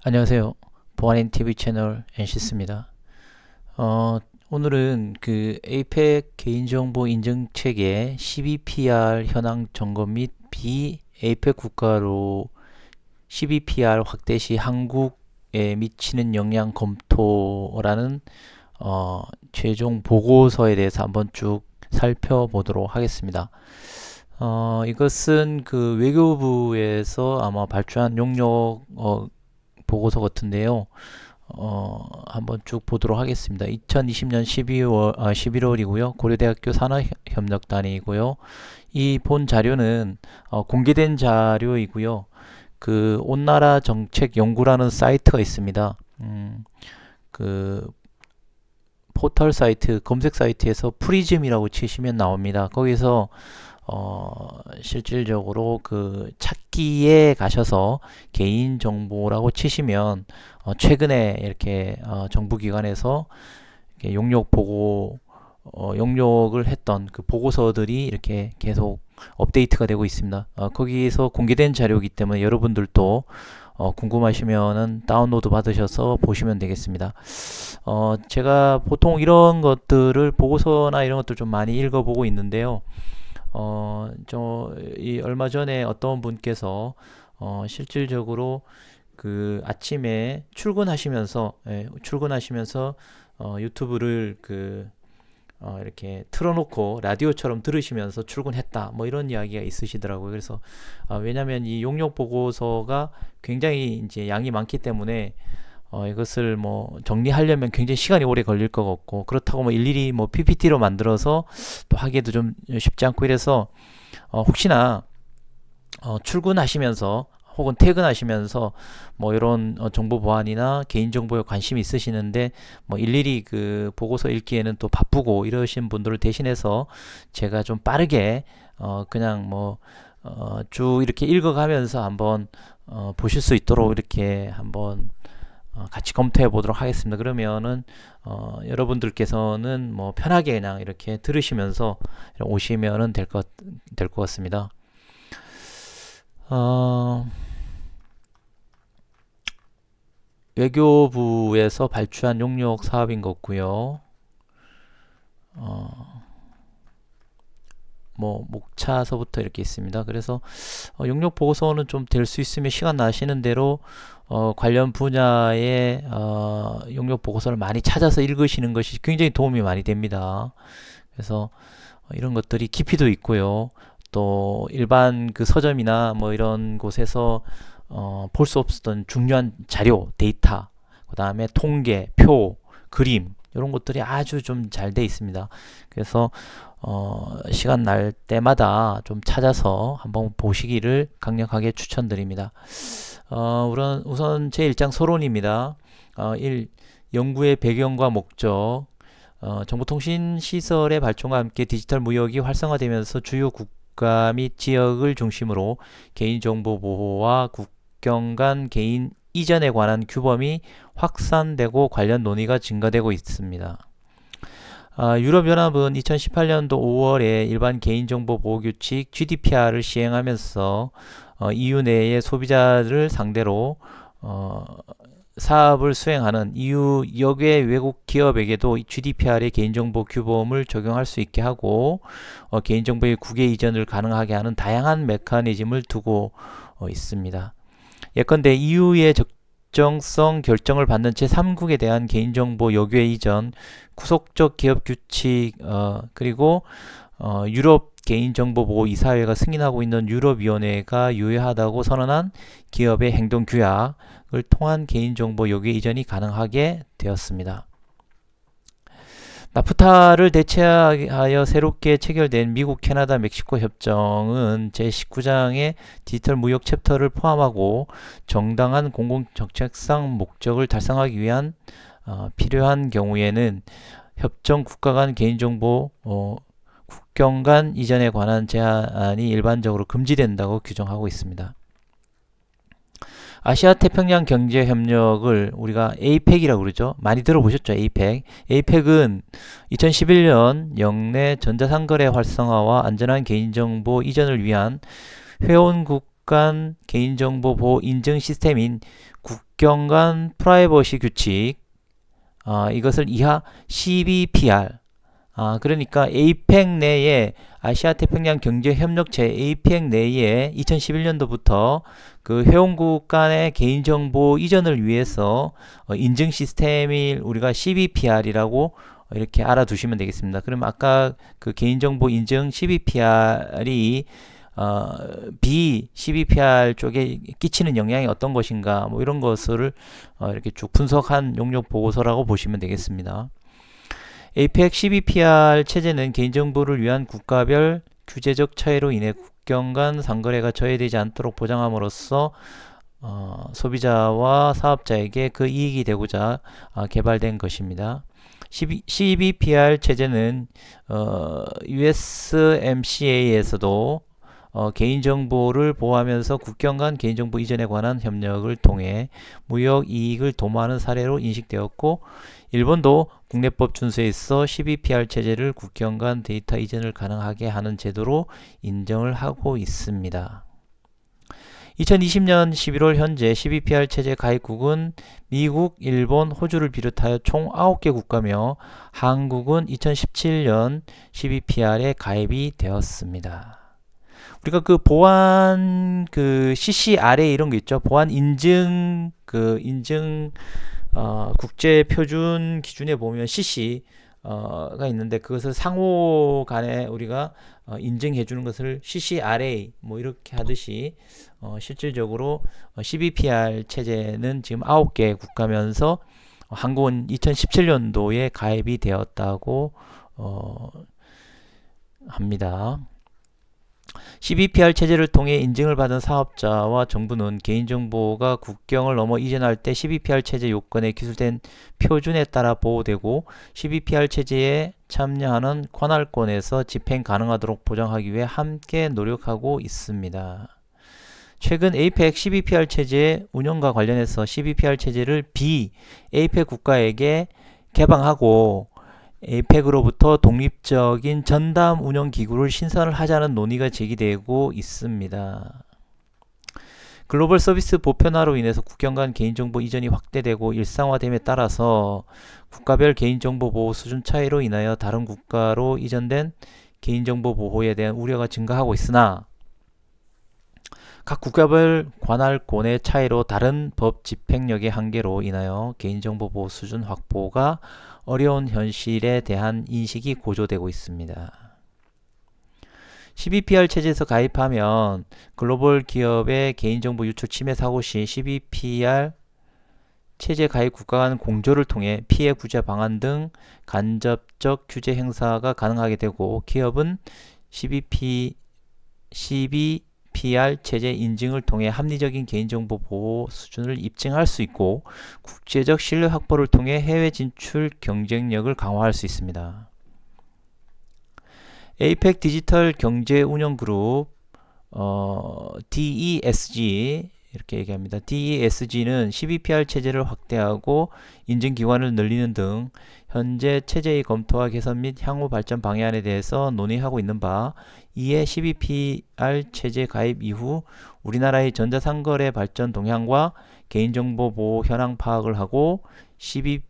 안녕하세요. 보안인 TV 채널 NC스입니다. 오늘은 그 APEC 개인정보 인증 체계 12PR 현황 점검 및 비-APEC 국가로 12PR 확대 시 한국에 미치는 영향 검토라는 최종 보고서에 대해서 한번 쭉 살펴보도록 하겠습니다. 이것은 그 외교부에서 아마 발표한 용역 보고서 같은데요. 한번 쭉 보도록 하겠습니다. 2020년 11월이고요. 고려대학교 산업협력단이고요. 이 본 자료는 공개된 자료이고요. 그 온나라 정책 연구라는 사이트가 있습니다. 그 포털 사이트, 검색 사이트에서 프리즘이라고 치시면 나옵니다. 거기서 실질적으로 그 찾기에 가셔서 개인정보라고 치시면 최근에 이렇게 정부기관에서 이렇게 용역을 했던 그 보고서들이 이렇게 계속 업데이트가 되고 있습니다. 거기에서 공개된 자료이기 때문에 여러분들도 궁금하시면은 다운로드 받으셔서 보시면 되겠습니다. 제가 보통 이런 것들을 보고서나 이런 것들 좀 많이 읽어보고 있는데요. 이 얼마 전에 어떤 분께서 실질적으로 그 아침에 출근하시면서 유튜브를 이렇게 틀어놓고 라디오처럼 들으시면서 출근했다 뭐 이런 이야기가 있으시더라고요. 그래서 왜냐하면 이 용역 보고서가 굉장히 이제 양이 많기 때문에 이것을 뭐 정리하려면 굉장히 시간이 오래 걸릴 것 같고, 그렇다고 뭐 일일이 뭐 PPT로 만들어서 또 하기에도 좀 쉽지 않고, 이래서 혹시나 출근하시면서 혹은 퇴근하시면서 뭐 이런 정보 보안이나 개인정보에 관심이 있으시는데 뭐 일일이 그 보고서 읽기에는 또 바쁘고 이러신 분들을 대신해서 제가 좀 빠르게 그냥 뭐 쭉 이렇게 읽어가면서 한번 보실 수 있도록 이렇게 한번 같이 검토해 보도록 하겠습니다. 그러면은 여러분들께서는 뭐 편하게 그냥 이렇게 들으시면서 오시면은 될 것 같습니다. 외교부에서 발주한 용역 사업인 것 같고요. 뭐 목차서부터 이렇게 있습니다. 그래서 용역 보고서는 좀 될 수 있으면 시간 나시는 대로 관련 분야의 용역 보고서를 많이 찾아서 읽으시는 것이 굉장히 도움이 많이 됩니다. 그래서 이런 것들이 깊이도 있고요. 또 일반 그 서점이나 뭐 이런 곳에서 볼 수 없었던 중요한 자료, 데이터, 그 다음에 통계, 표, 그림 이런 것들이 아주 좀 잘 돼 있습니다. 그래서 시간 날 때마다 좀 찾아서 한번 보시기를 강력하게 추천드립니다. 우선 제1장 서론입니다. 1. 연구의 배경과 목적. 정보통신 시설의 발전과 함께 디지털 무역이 활성화되면서 주요 국가 및 지역을 중심으로 개인정보 보호와 국경 간 개인 이전에 관한 규범이 확산되고 관련 논의가 증가되고 있습니다. 유럽연합은 2018년도 5월에 일반 개인정보 보호규칙 GDPR을 시행하면서 EU 내의 소비자를 상대로 사업을 수행하는 EU 역외 외국 기업에게도 GDPR의 개인정보 규범을 적용할 수 있게 하고 개인정보의 국외 이전을 가능하게 하는 다양한 메커니즘을 두고 있습니다. 예컨대 EU의 적정성 결정을 받는 제3국에 대한 개인정보 역외 이전, 구속적 기업 규칙, 그리고 유럽 개인정보보호이사회가 승인하고 있는 유럽위원회가 유효하다고 선언한 기업의 행동규약을 통한 개인정보 역외 이전이 가능하게 되었습니다. 나프타를 대체하여 새롭게 체결된 미국, 캐나다, 멕시코 협정은 제19장의 디지털 무역 챕터를 포함하고 정당한 공공정책상 목적을 달성하기 위한 필요한 경우에는 협정 국가 간 개인정보 국경 간 이전에 관한 제한이 일반적으로 금지된다고 규정하고 있습니다. 아시아 태평양 경제 협력을 우리가 APEC이라고 그러죠. 많이 들어보셨죠? APEC. APEC은 2011년 역내 전자상거래 활성화와 안전한 개인정보 이전을 위한 회원국 간 개인정보 보호 인증 시스템인 국경 간 프라이버시 규칙, 이것을 이하 12PR, 그러니까 에이펙 내에 아시아태평양 경제협력체 에이펙 내에 2011년도부터 그 회원국 간의 개인정보 이전을 위해서 인증 시스템을 우리가 CBPR이라고 이렇게 알아두시면 되겠습니다. 그럼 아까 그 개인정보 인증 CBPR이 B12PR 쪽에 끼치는 영향이 어떤 것인가, 뭐 이런 것을 이렇게 쭉 분석한 용역 보고서라고 보시면 되겠습니다. APEC CBPR 체제는 개인정보를 위한 국가별 규제적 차이로 인해 국경 간 상거래가 저해되지 않도록 보장함으로써 소비자와 사업자에게 그 이익이 되고자 개발된 것입니다. CBPR 체제는 USMCA에서도 개인정보를 보호하면서 국경 간 개인정보 이전에 관한 협력을 통해 무역 이익을 도모하는 사례로 인식되었고, 일본도 국내법 준수에 있어 CBPR 체제를 국경 간 데이터 이전을 가능하게 하는 제도로 인정을 하고 있습니다. 2020년 11월 현재 CBPR 체제 가입국은 미국, 일본, 호주를 비롯하여 총 9개 국가며 한국은 2017년 CBPR에 가입이 되었습니다. 우리가 그 보안 그 CCRA 이런 거 있죠. 보안 인증 국제 표준 기준에 보면 CC가 있는데, 그것을 상호 간에 우리가 인증해 주는 것을 CCRA 뭐 이렇게 하듯이 실질적으로 CBPR 체제는 지금 9개 국가면서 한국은 2017년도에 가입이 되었다고 합니다. CBPR 체제를 통해 인증을 받은 사업자와 정부는 개인정보가 국경을 넘어 이전할 때 CBPR 체제 요건에 기술된 표준에 따라 보호되고, CBPR 체제에 참여하는 관할권에서 집행 가능하도록 보장하기 위해 함께 노력하고 있습니다. 최근 APEC CBPR 체제의 운영과 관련해서 CBPR 체제를 APEC 국가에게 개방하고 APEC으로부터 독립적인 전담 운영 기구를 신설을 하자는 논의가 제기되고 있습니다. 글로벌 서비스 보편화로 인해서 국경 간 개인정보 이전이 확대되고 일상화됨에 따라서 국가별 개인정보 보호 수준 차이로 인하여 다른 국가로 이전된 개인정보 보호에 대한 우려가 증가하고 있으나, 각 국가별 관할권의 차이로 다른 법 집행력의 한계로 인하여 개인정보 보호 수준 확보가 어려운 현실에 대한 인식이 고조되고 있습니다. CBPR 체제에서 가입하면 글로벌 기업의 개인정보 유출 침해 사고 시 CBPR 체제 가입 국가 간 공조를 통해 피해 구제 방안 등 간접적 규제 행사가 가능하게 되고, 기업은 CBPR 체제 인증을 통해 합리적인 개인정보 보호 수준을 입증할 수 있고, 국제적 신뢰 확보를 통해 해외 진출 경쟁력을 강화할 수 있습니다. APEC 디지털 경제 운영 그룹 DESG 이렇게 얘기합니다. DESG는 CBPR 체제를 확대하고 인증기관을 늘리는 등 현재 체제의 검토와 개선 및 향후 발전 방향에 대해서 논의하고 있는 바, 이에 CBPR 체제 가입 이후 우리나라의 전자상거래 발전 동향과 개인정보 보호 현황 파악을 하고 CBPR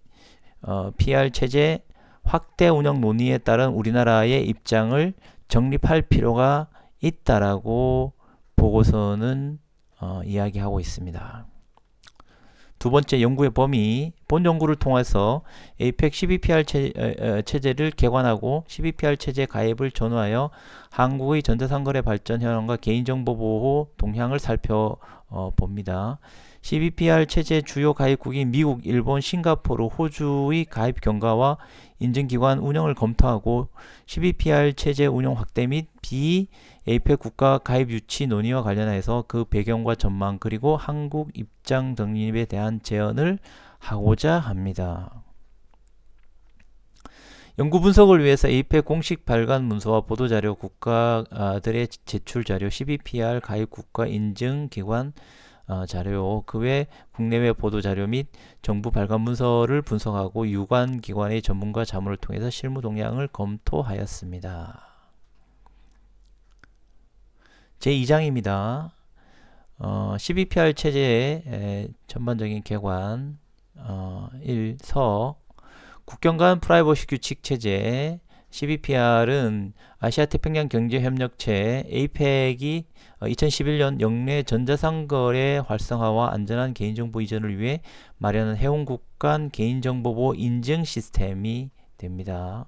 체제 확대 운영 논의에 따른 우리나라의 입장을 정립할 필요가 있다라고 보고서는 이야기하고 있습니다. 두 번째, 연구의 범위. 본 연구를 통해서 APEC CBPR 체제를 개관하고 CBPR 체제 가입을 전후하여 한국의 전자상거래 발전 현황과 개인정보 보호 동향을 살펴봅니다. CBPR 체제 주요 가입국인 미국, 일본, 싱가포르, 호주의 가입 경과와 인증기관 운영을 검토하고 CBPR 체제 운영 확대 및 APEC 국가 가입 유치 논의와 관련해서 그 배경과 전망, 그리고 한국 입장 등립에 대한 제언을 하고자 합니다. 연구 분석을 위해서 APEC 공식 발간 문서와 보도자료, 국가들의 제출 자료, CBPR 가입 국가 인증 기관 자료, 그 외 국내외 보도자료 및 정부 발간 문서를 분석하고 유관 기관의 전문가 자문을 통해서 실무 동향을 검토하였습니다. 제2장입니다. CBPR 체제의 전반적인 개관 1서 국경 간 프라이버시 규칙 체제. CBPR은 아시아태평양 경제협력체 APEC이 2011년 영내 전자상거래 활성화와 안전한 개인정보 이전을 위해 마련한 회원국 간 개인정보보호 인증 시스템이 됩니다.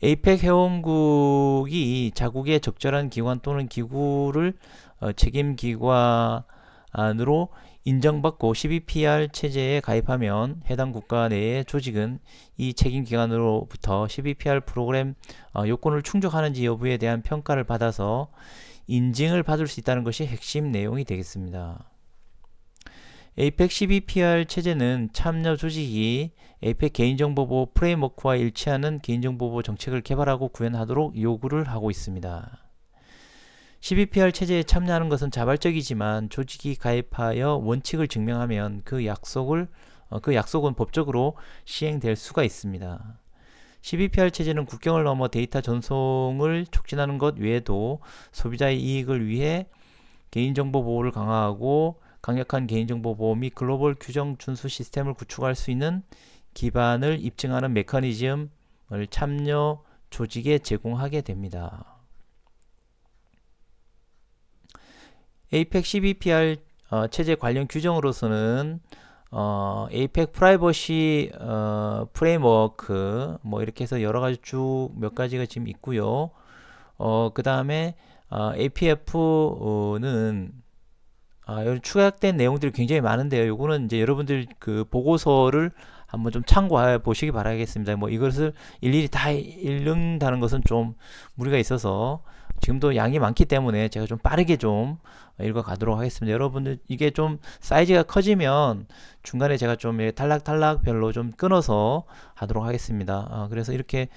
APEC 회원국이 자국의 적절한 기관 또는 기구를 책임기관으로 인정받고 CBPR 체제에 가입하면 해당 국가 내의 조직은 이 책임기관으로부터 CBPR 프로그램 요건을 충족하는지 여부에 대한 평가를 받아서 인증을 받을 수 있다는 것이 핵심 내용이 되겠습니다. APEC CBPR 체제는 참여 조직이 APEC 개인정보보호 프레임워크와 일치하는 개인정보보호 정책을 개발하고 구현하도록 요구를 하고 있습니다. CBPR 체제에 참여하는 것은 자발적이지만 조직이 가입하여 원칙을 증명하면 그 약속은 법적으로 시행될 수가 있습니다. CBPR 체제는 국경을 넘어 데이터 전송을 촉진하는 것 외에도 소비자의 이익을 위해 개인정보 보호를 강화하고 강력한 개인정보 보호 및 글로벌 규정 준수 시스템을 구축할 수 있는 기반을 입증하는 메커니즘을 참여 조직에 제공하게 됩니다. APEC CBPR 체제 관련 규정으로서는 APEC 프라이버시 프레임워크 뭐 이렇게 해서 여러 가지 쭉 몇 가지가 지금 있고요. 그 다음에 APF는 여기 추가된 내용들이 굉장히 많은데요. 요거는 이제 여러분들 그 보고서를 한번 좀 참고해 보시기 바라겠습니다. 뭐 이것을 일일이 다 읽는다는 것은 좀 무리가 있어서 지금도 양이 많기 때문에 제가 좀 빠르게 좀 읽어가도록 하겠습니다. 여러분들 이게 좀 사이즈가 커지면 중간에 제가 좀 탈락탈락 별로 좀 끊어서 하도록 하겠습니다. 그래서 이렇게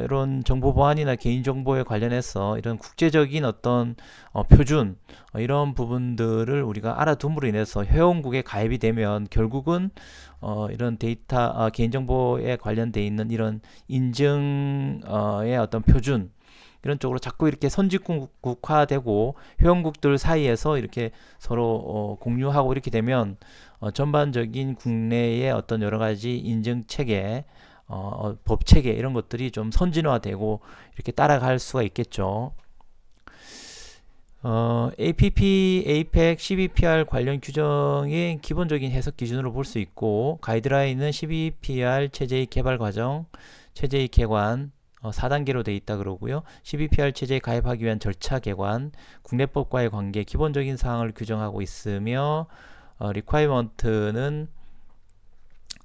이런 정보 보안이나 개인정보에 관련해서 이런 국제적인 어떤 표준 이런 부분들을 우리가 알아둠으로 인해서 회원국에 가입이 되면 결국은 이런 데이터 개인정보에 관련돼 있는 이런 인증의 어떤 표준 이런 쪽으로 자꾸 이렇게 선진국화되고 회원국들 사이에서 이렇게 서로 공유하고 이렇게 되면 전반적인 국내의 어떤 여러 가지 인증 체계, 법 체계 이런 것들이 좀 선진화되고 이렇게 따라갈 수가 있겠죠. APP, APEC, CBPR 관련 규정의 기본적인 해석 기준으로 볼 수 있고 가이드라인은 CBPR 체제의 개발 과정, 체제의 개관 4단계로 되어 있다 그러고요. CBPR 체제에 가입하기 위한 절차 개관, 국내법과의 관계, 기본적인 사항을 규정하고 있으며 리ኳ이먼트는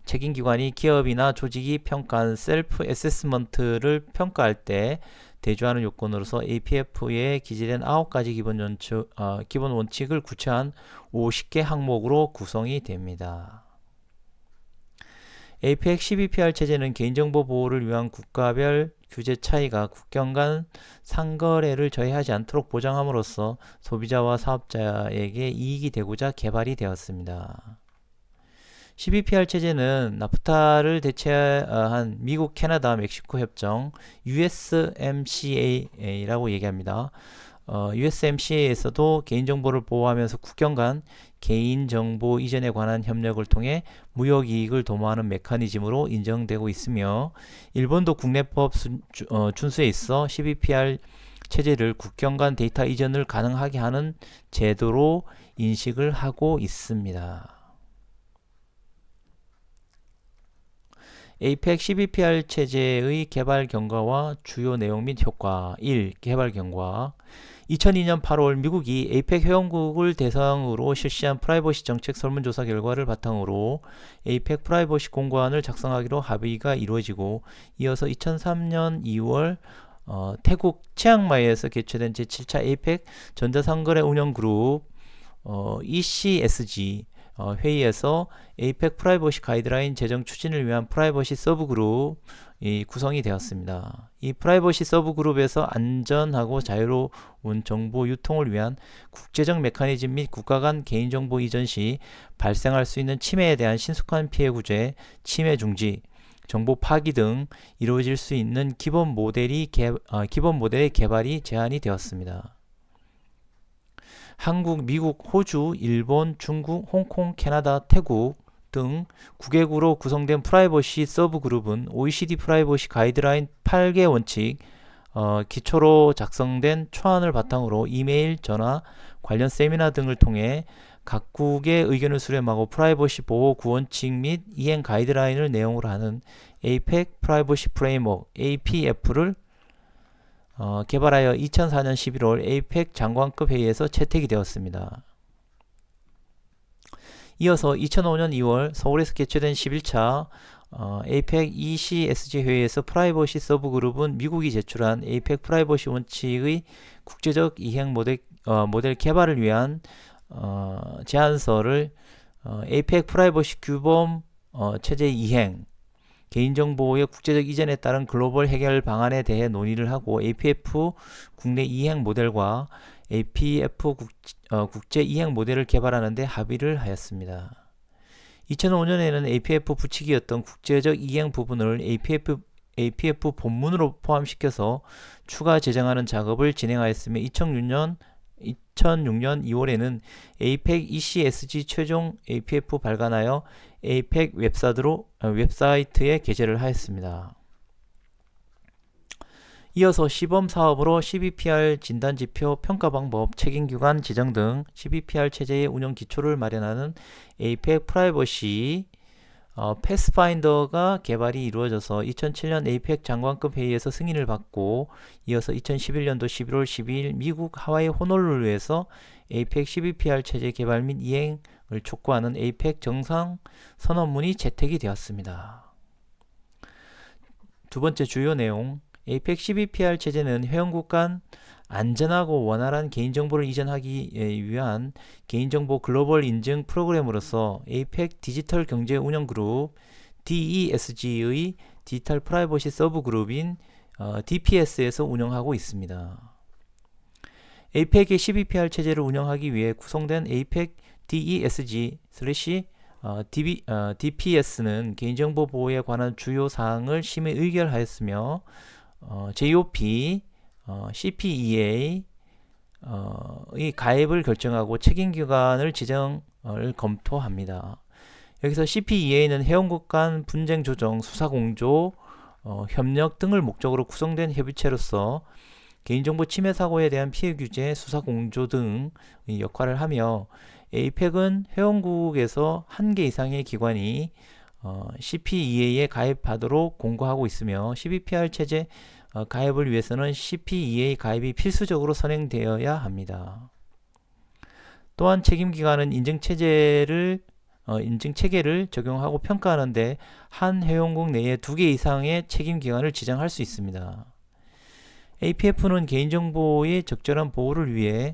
책임기관이 기업이나 조직이 평가한 셀프 애세스먼트를 평가할 때 대조하는 요건으로서 APF에 기재된 9가지 기본 원칙을 구체화한 50개 항목으로 구성이 됩니다. APEC CBPR 체제는 개인정보 보호를 위한 국가별 규제 차이가 국경 간 상거래를 저해하지 않도록 보장함으로써 소비자와 사업자에게 이익이 되고자 개발이 되었습니다. CBPR 체제는 나프타를 대체한 미국, 캐나다, 멕시코 협정 USMCA라고 얘기합니다. USMCA에서도 개인정보를 보호하면서 국경 간 개인정보 이전에 관한 협력을 통해 무역이익을 도모하는 메커니즘으로 인정되고 있으며 일본도 국내법 준수에 있어 CBPR 체제를 국경 간 데이터 이전을 가능하게 하는 제도로 인식을 하고 있습니다. APEC CBPR 체제의 개발 경과와 주요 내용 및 효과 1. 개발 경과 2002년 8월 미국이 APEC 회원국을 대상으로 실시한 프라이버시 정책 설문조사 결과를 바탕으로 APEC 프라이버시 공고안을 작성하기로 합의가 이루어지고 이어서 2003년 2월 태국 치앙마이에서 개최된 제7차 APEC 전자상거래 운영그룹 ECSG 회의에서 APEC 프라이버시 가이드라인 제정 추진을 위한 프라이버시 서브그룹이 구성이 되었습니다. 이 프라이버시 서브그룹에서 안전하고 자유로운 정보 유통을 위한 국제적 메커니즘 및 국가 간 개인정보 이전 시 발생할 수 있는 침해에 대한 신속한 피해 구제, 침해 중지, 정보 파기 등 이루어질 수 있는 기본 모델의 개발이 제안이 되었습니다. 한국, 미국, 호주, 일본, 중국, 홍콩, 캐나다, 태국 등 9개국으로 구성된 프라이버시 서브그룹은 OECD 프라이버시 가이드라인 8개 원칙 기초로 작성된 초안을 바탕으로 이메일, 전화, 관련 세미나 등을 통해 각국의 의견을 수렴하고 프라이버시 보호 구원칙 및 이행 가이드라인을 내용으로 하는 APEC 프라이버시 프레임워크 APF를 개발하여 2004년 11월 APEC 장관급 회의에서 채택이 되었습니다. 이어서 2005년 2월 서울에서 개최된 11차 APEC ECSG 회의에서 프라이버시 서브그룹은 미국이 제출한 APEC 프라이버시 원칙의 국제적 이행 모델 개발을 위한 제안서를 APEC 프라이버시 규범 체제 이행, 개인정보의 국제적 이전에 따른 글로벌 해결 방안에 대해 논의를 하고 APF 국내 이행 모델과 APF 국제 이행 모델을 개발하는 데 합의를 하였습니다. 2005년에는 APF 부칙이었던 국제적 이행 부분을 APF 본문으로 포함시켜서 추가 제정하는 작업을 진행하였으며 2006년 2월에는 APEC ECSG 최종 APF 발간하여 APEC 웹사이트에 게재를 하였습니다. 이어서 시범사업으로 CBPR 진단지표, 평가방법, 책임기관 지정 등 CBPR 체제의 운영 기초를 마련하는 APEC 프라이버시 패스파인더가 개발이 이루어져서 2007년 APEC 장관급 회의에서 승인을 받고 이어서 2011년도 11월 12일 미국 하와이 호놀룰루에서 APEC CBPR 체제 개발 및 이행을 촉구하는 APEC 정상 선언문이 채택이 되었습니다. 두 번째 주요 내용, APEC CBPR 체제는 회원국 간 안전하고 원활한 개인정보를 이전하기 위한 개인정보 글로벌 인증 프로그램으로서 APEC 디지털 경제 운영 그룹 DESG의 디지털 프라이버시 서브 그룹인 DPS에서 운영하고 있습니다. APEC의 CBPR 체제를 운영하기 위해 구성된 APEC DESG/DPS는 개인정보 보호에 관한 주요 사항을 심의 의결하였으며 JOP, CPEA 의 가입을 결정하고 책임기관을 지정을 검토합니다. 여기서 CPEA는 회원국 간 분쟁 조정, 수사 공조, 협력 등을 목적으로 구성된 협의체로서 개인정보 침해 사고에 대한 피해 규제, 수사 공조 등의 역할을 하며 APEC은 회원국에서 1개 이상의 기관이 CPEA에 가입하도록 공고하고 있으며 CBPR 체제 가입을 위해서는 CPEA 가입이 필수적으로 선행되어야 합니다. 또한 책임기관은 인증체계를 적용하고 평가하는데 한 회원국 내에 2개 이상의 책임기관을 지정할 수 있습니다. APF는 개인정보의 적절한 보호를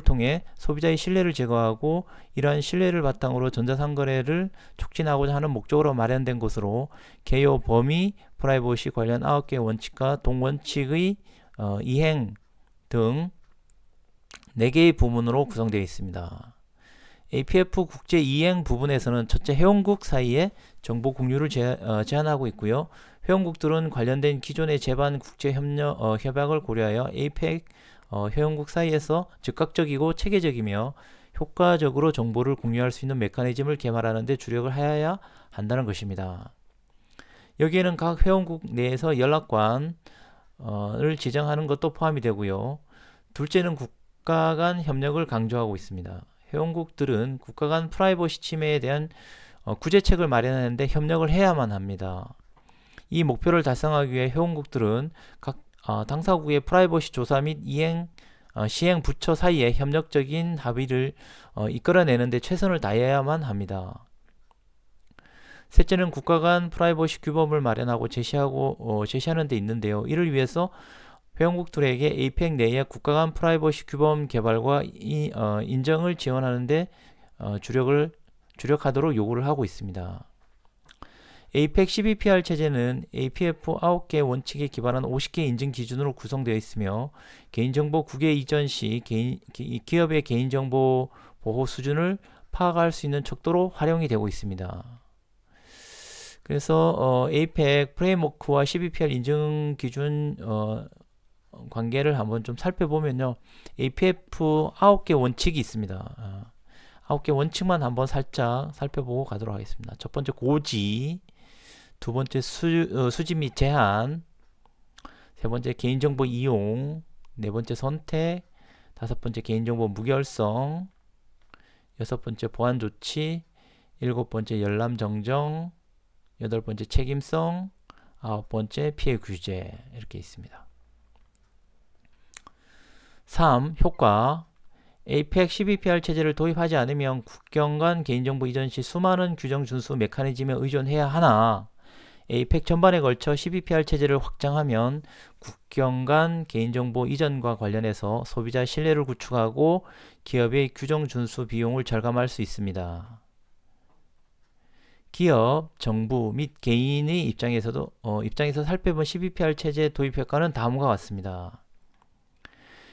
통해 소비자의 신뢰를 제거하고 이러한 신뢰를 바탕으로 전자상거래를 촉진하고자 하는 목적으로 마련된 것으로 개요 범위, 프라이버시 관련 9개 원칙과 동원칙의 이행 등 4개의 부문으로 구성되어 있습니다. APF 국제 이행 부분에서는 첫째, 회원국 사이에 정보 공유를 제한하고 있고요. 회원국들은 관련된 기존의 제반 국제 협약을 고려하여 APEC 회원국 사이에서 즉각적이고 체계적이며 효과적으로 정보를 공유할 수 있는 메커니즘을 개발하는 데 주력을 하여야 한다는 것입니다. 여기에는 각 회원국 내에서 연락관을 지정하는 것도 포함이 되고요. 둘째는 국가 간 협력을 강조하고 있습니다. 회원국들은 국가 간 프라이버시 침해에 대한 구제책을 마련하는데 협력을 해야만 합니다. 이 목표를 달성하기 위해 회원국들은 각 당사국의 프라이버시 조사 및 시행 부처 사이에 협력적인 합의를 이끌어내는 데 최선을 다해야만 합니다. 셋째는 국가 간 프라이버시 규범을 마련하고 제시하는 데 있는데요. 이를 위해서 회원국들에게 APEC 내의 국가 간 프라이버시 규범 개발과 인정을 지원하는 데 주력하도록 요구를 하고 있습니다. APEC CBPR 체제는 APF 9개 원칙에 기반한 50개 인증 기준으로 구성되어 있으며 개인정보 국외 이전 시 기업의 개인정보 보호 수준을 파악할 수 있는 척도로 활용이 되고 있습니다. 그래서 APEC 프레임워크와 CBPR 인증 기준 관계를 한번 좀 살펴보면요. APF 9개 원칙이 있습니다. 9개 원칙만 한번 살짝 살펴보고 가도록 하겠습니다. 첫 번째 고지, 두 번째 수집 및 제한, 세 번째 개인정보 이용, 네 번째 선택, 다섯 번째 개인정보 무결성, 여섯 번째 보안 조치, 일곱 번째 열람 정정, 여덟 번째 책임성, 아홉 번째 피해 규제 이렇게 있습니다. 3. 효과. APEC CBPR 체제를 도입하지 않으면 국경 간 개인정보 이전 시 수많은 규정 준수 메커니즘에 의존해야 하나 APEC 전반에 걸쳐 CBPR 체제를 확장하면 국경 간 개인정보 이전과 관련해서 소비자 신뢰를 구축하고 기업의 규정 준수 비용을 절감할 수 있습니다. 기업, 정부 및 개인의 입장에서 살펴본 CBPR 체제 도입 효과는 다음과 같습니다.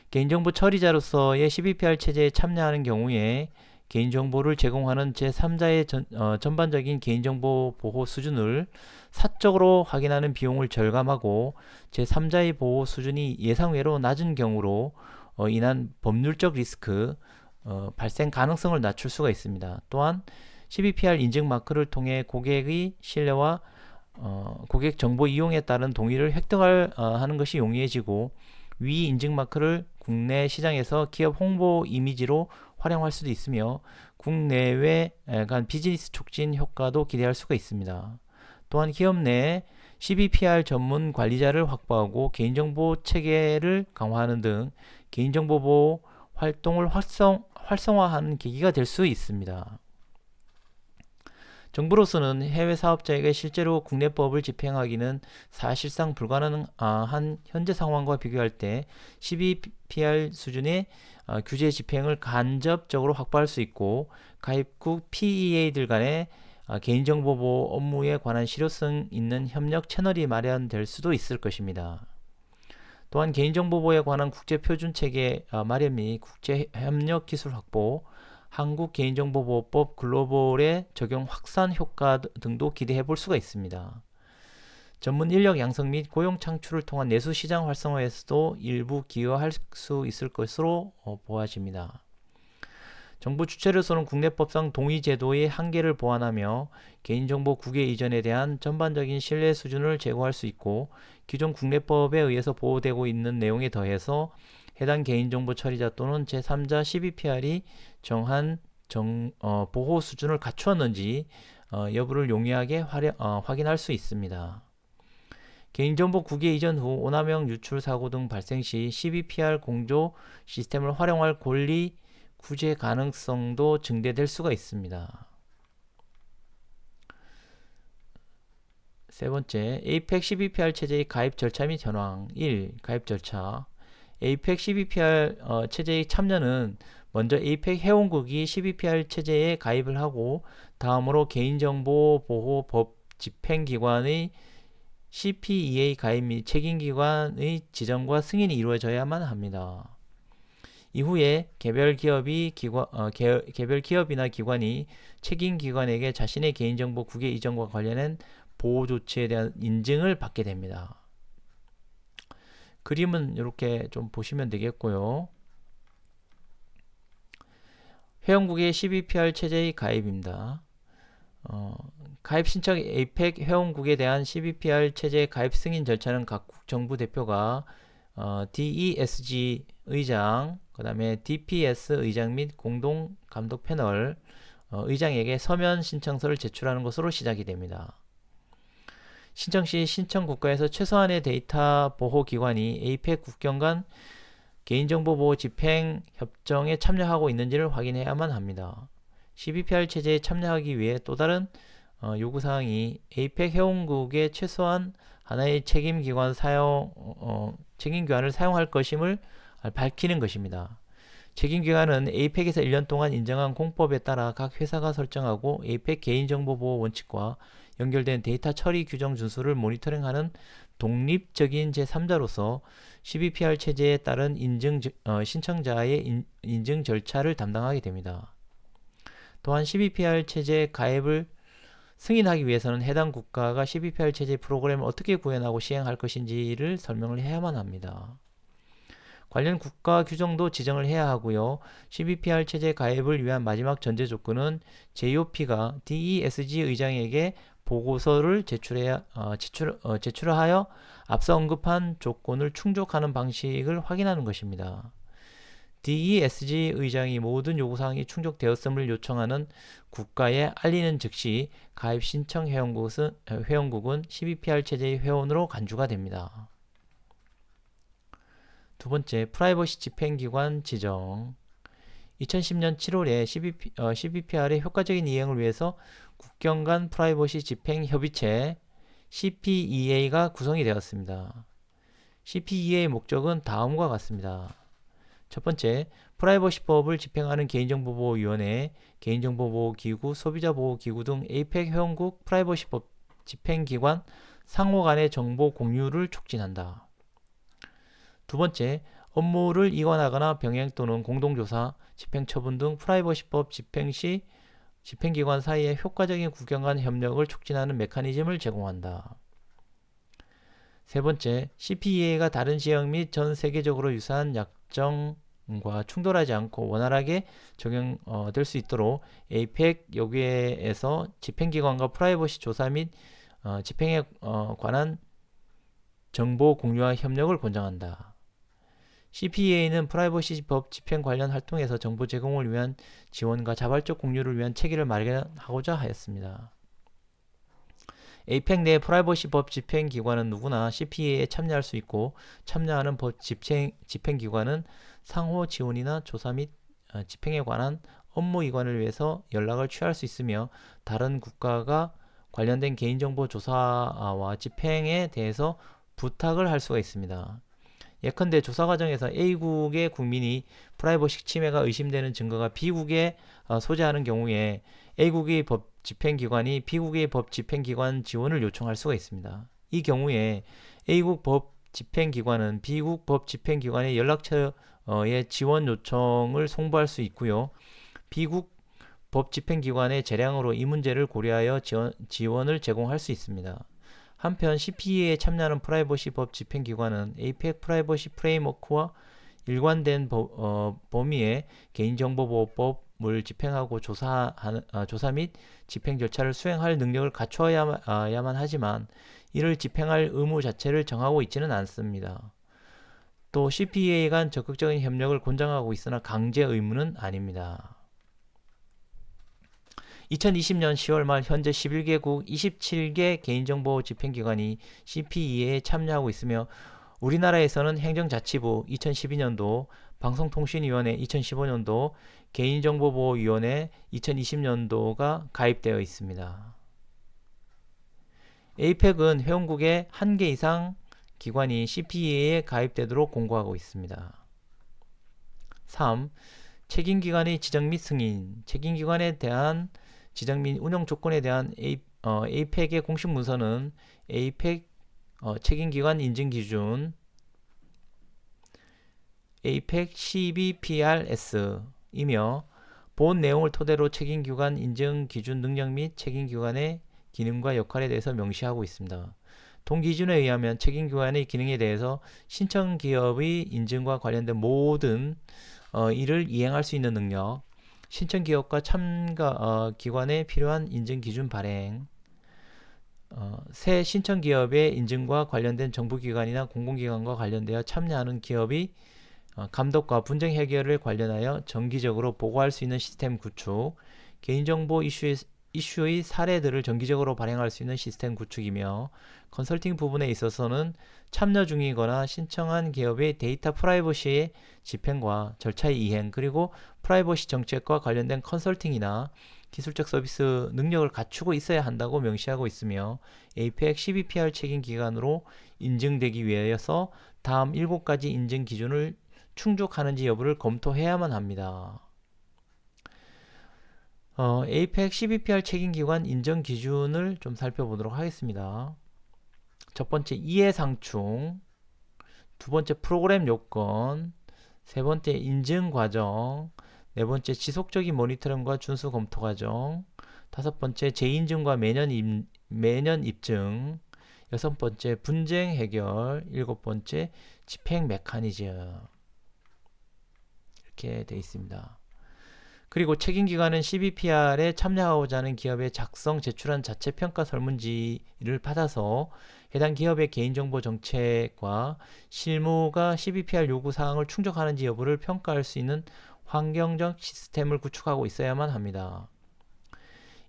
개인정보 처리자로서의 CBPR 체제에 참여하는 경우에 개인정보를 제공하는 제3자의 전반적인 개인정보 보호 수준을 사적으로 확인하는 비용을 절감하고 제3자의 보호 수준이 예상외로 낮은 경우로 인한 법률적 리스크 발생 가능성을 낮출 수가 있습니다. 또한 CBPR 인증 마크를 통해 고객의 신뢰와 고객 정보 이용에 따른 동의를 획득하는 것이 용이해지고 위 인증 마크를 국내 시장에서 기업 홍보 이미지로 활용할 수도 있으며 국내외 간 비즈니스 촉진 효과도 기대할 수가 있습니다. 또한 기업 내 CBPR 전문 관리자를 확보하고 개인정보 체계를 강화하는 등 개인정보 보호 활동을 활성화하는 계기가 될 수 있습니다. 정부로서는 해외 사업자에게 실제로 국내법을 집행하기는 사실상 불가능한 현재 상황과 비교할 때 CBPR 수준의 규제 집행을 간접적으로 확보할 수 있고 가입국 PEA들 간의 개인정보 보호 업무에 관한 실효성 있는 협력 채널이 마련될 수도 있을 것입니다. 또한 개인정보 보호에 관한 국제표준체계 마련 및 국제협력 기술 확보, 한국개인정보보호법 글로벌의 적용 확산 효과 등도 기대해 볼 수가 있습니다. 전문 인력 양성 및 고용 창출을 통한 내수 시장 활성화에서도 일부 기여할 수 있을 것으로 보아집니다. 정부 주체로서는 국내법상 동의 제도의 한계를 보완하며 개인정보 국외 이전에 대한 전반적인 신뢰 수준을 제고할 수 있고 기존 국내법에 의해서 보호되고 있는 내용에 더해서 해당 개인정보 처리자 또는 제3자 CBPR이 정한 보호 수준을 갖추었는지 여부를 용이하게 확인할 수 있습니다. 개인정보 국외 이전 후 오남용 유출 사고 등 발생 시 CBPR 공조 시스템을 활용할 권리 구제 가능성도 증대될 수가 있습니다. 세 번째, APEC CBPR 체제의 가입 절차 및 현황. 1. 가입 절차. APEC CBPR 체제의 참여는 먼저 APEC 회원국이 CBPR 체제에 가입을 하고 다음으로 개인정보보호법 집행기관의 CPEA 가입 및 책임기관의 지정과 승인이 이루어져야만 합니다. 이후에 개별 기업이나 기관이 책임기관에게 자신의 개인정보 국외 이전과 관련한 보호 조치에 대한 인증을 받게 됩니다. 그림은 이렇게 좀 보시면 되겠고요. 회원국의 CBPR 체제의 가입입니다. 가입 신청 APEC 회원국에 대한 CBPR 체제 가입 승인 절차는 각국 정부 대표가 DESG 의장, 그 다음에 DPS 의장 및 공동 감독 패널 의장에게 서면 신청서를 제출하는 것으로 시작이 됩니다. 신청 시 신청 국가에서 최소한의 데이터 보호 기관이 APEC 국경 간 개인정보 보호 집행 협정에 참여하고 있는지를 확인해야만 합니다. CBPR 체제에 참여하기 위해 또 다른 요구사항이 APEC 회원국의 최소한 하나의 책임기관을 사용할 것임을 밝히는 것입니다. 책임기관은 APEC에서 1년 동안 인정한 공법에 따라 각 회사가 설정하고 APEC 개인정보보호 원칙과 연결된 데이터 처리 규정 준수를 모니터링하는 독립적인 제3자로서 CBPR 체제에 따른 신청자의 인증 절차를 담당하게 됩니다. 또한 CBPR 체제 가입을 승인하기 위해서는 해당 국가가 CBPR 체제 프로그램을 어떻게 구현하고 시행할 것인지를 설명을 해야만 합니다. 관련 국가 규정도 지정을 해야 하고요. CBPR 체제 가입을 위한 마지막 전제 조건은 JOP가 DESG 의장에게 보고서를 제출하여 앞서 언급한 조건을 충족하는 방식을 확인하는 것입니다. DESG 의장이 모든 요구사항이 충족되었음을 요청하는 국가에 알리는 즉시 가입 신청 회원국은 CBPR 체제의 회원으로 간주가 됩니다. 두 번째, 프라이버시 집행기관 지정. 2010년 7월에 CBPR의 효과적인 이행을 위해서 국경 간 프라이버시 집행 협의체 CPEA가 구성이 되었습니다. CPEA의 목적은 다음과 같습니다. 첫 번째, 프라이버시법을 집행하는 개인정보보호위원회, 개인정보보호기구, 소비자보호기구 등 APEC 회원국 프라이버시법 집행기관 상호 간의 정보 공유를 촉진한다. 두 번째, 업무를 이관하거나 병행 또는 공동조사, 집행처분 등 프라이버시법 집행 시 집행기관 사이의 효과적인 국경 간 협력을 촉진하는 메커니즘을 제공한다. 세 번째, CPEA가 다른 지역 및 전 세계적으로 유사한 약정과 충돌하지 않고 원활하게 적용될 수 있도록 APEC 요구에서 집행기관과 프라이버시 조사 및 집행에 관한 정보 공유와 협력을 권장한다. CPEA는 프라이버시 법 집행 관련 활동에서 정보 제공을 위한 지원과 자발적 공유를 위한 체계를 마련하고자 하였습니다. APEC 내 프라이버시 법 집행기관은 누구나 CPEA에 참여할 수 있고, 참여하는 법 집행기관은 상호 지원이나 조사 및 집행에 관한 업무 이관을 위해서 연락을 취할 수 있으며, 다른 국가가 관련된 개인정보 조사와 집행에 대해서 부탁을 할 수가 있습니다. 예컨대 조사 과정에서 A국의 국민이 프라이버시 침해가 의심되는 증거가 B국에 소재하는 경우에 A국의 법 집행기관이 B국의 법 집행기관 지원을 요청할 수가 있습니다. 이 경우에 A국 법 집행기관은 B국 법 집행기관의 연락처의 지원 요청을 송부할 수 있고요. B국 법 집행기관의 재량으로 이 문제를 고려하여 지원을 제공할 수 있습니다. 한편 CPEA에 참여하는 프라이버시 법 집행기관은 APEC 프라이버시 프레임워크와 일관된 범위의 개인정보보호법을 집행하고 조사 및 집행 절차를 수행할 능력을 갖추어야만 하지만 이를 집행할 의무 자체를 정하고 있지는 않습니다. 또 CPEA 간 적극적인 협력을 권장하고 있으나 강제 의무는 아닙니다. 2020년 10월 말 현재 11개국 27개 개인정보 집행기관이 CPEA에 참여하고 있으며, 우리나라에서는 행정자치부 2012년도, 방송통신위원회 2015년도, 개인정보보호위원회 2020년도가 가입되어 있습니다. APEC은 회원국의 1개 이상 기관이 CPEA에 가입되도록 공고하고 있습니다. 3. 책임기관의 지정 및 승인. 책임기관에 대한 지정 및 운영 조건에 대한 APEC의 공식 문서는 APEC 책임기관 인증기준 APEC CBPRS이며, 본 내용을 토대로 책임기관 인증기준 능력 및 책임기관의 기능과 역할에 대해서 명시하고 있습니다. 동기준에 의하면 책임기관의 기능에 대해서 신청기업의 인증과 관련된 모든 이를 이행할 수 있는 능력, 신청기업과 참가 기관에 필요한 인증기준 발행, 새 신청기업의 인증과 관련된 정부기관이나 공공기관과 관련되어 참여하는 기업의 감독과 분쟁 해결을 관련하여 정기적으로 보고할 수 있는 시스템 구축, 개인정보 이슈의 사례들을 정기적으로 발행할 수 있는 시스템 구축이며, 컨설팅 부분에 있어서는 참여 중이거나 신청한 기업의 데이터 프라이버시의 집행과 절차의 이행, 그리고 프라이버시 정책과 관련된 컨설팅이나 기술적 서비스 능력을 갖추고 있어야 한다고 명시하고 있으며, APEC CBPR 책임기관으로 인증되기 위해서 다음 7가지 인증 기준을 충족하는지 여부를 검토해야만 합니다. APEC CBPR 책임기관 인정 기준을 좀 살펴보도록 하겠습니다. 첫 번째, 이해상충. 두 번째, 프로그램 요건. 세 번째, 인증 과정. 네 번째, 지속적인 모니터링과 준수 검토 과정. 다섯 번째, 재인증과 매년 입증. 여섯 번째, 분쟁 해결. 일곱 번째, 집행 메커니즘. 이렇게 되어 있습니다. 그리고 책임기관은 CBPR에 참여하고자 하는 기업의 작성, 제출한 자체 평가 설문지를 받아서 해당 기업의 개인정보 정책과 실무가 CBPR 요구 사항을 충족하는지 여부를 평가할 수 있는 환경적 시스템을 구축하고 있어야만 합니다.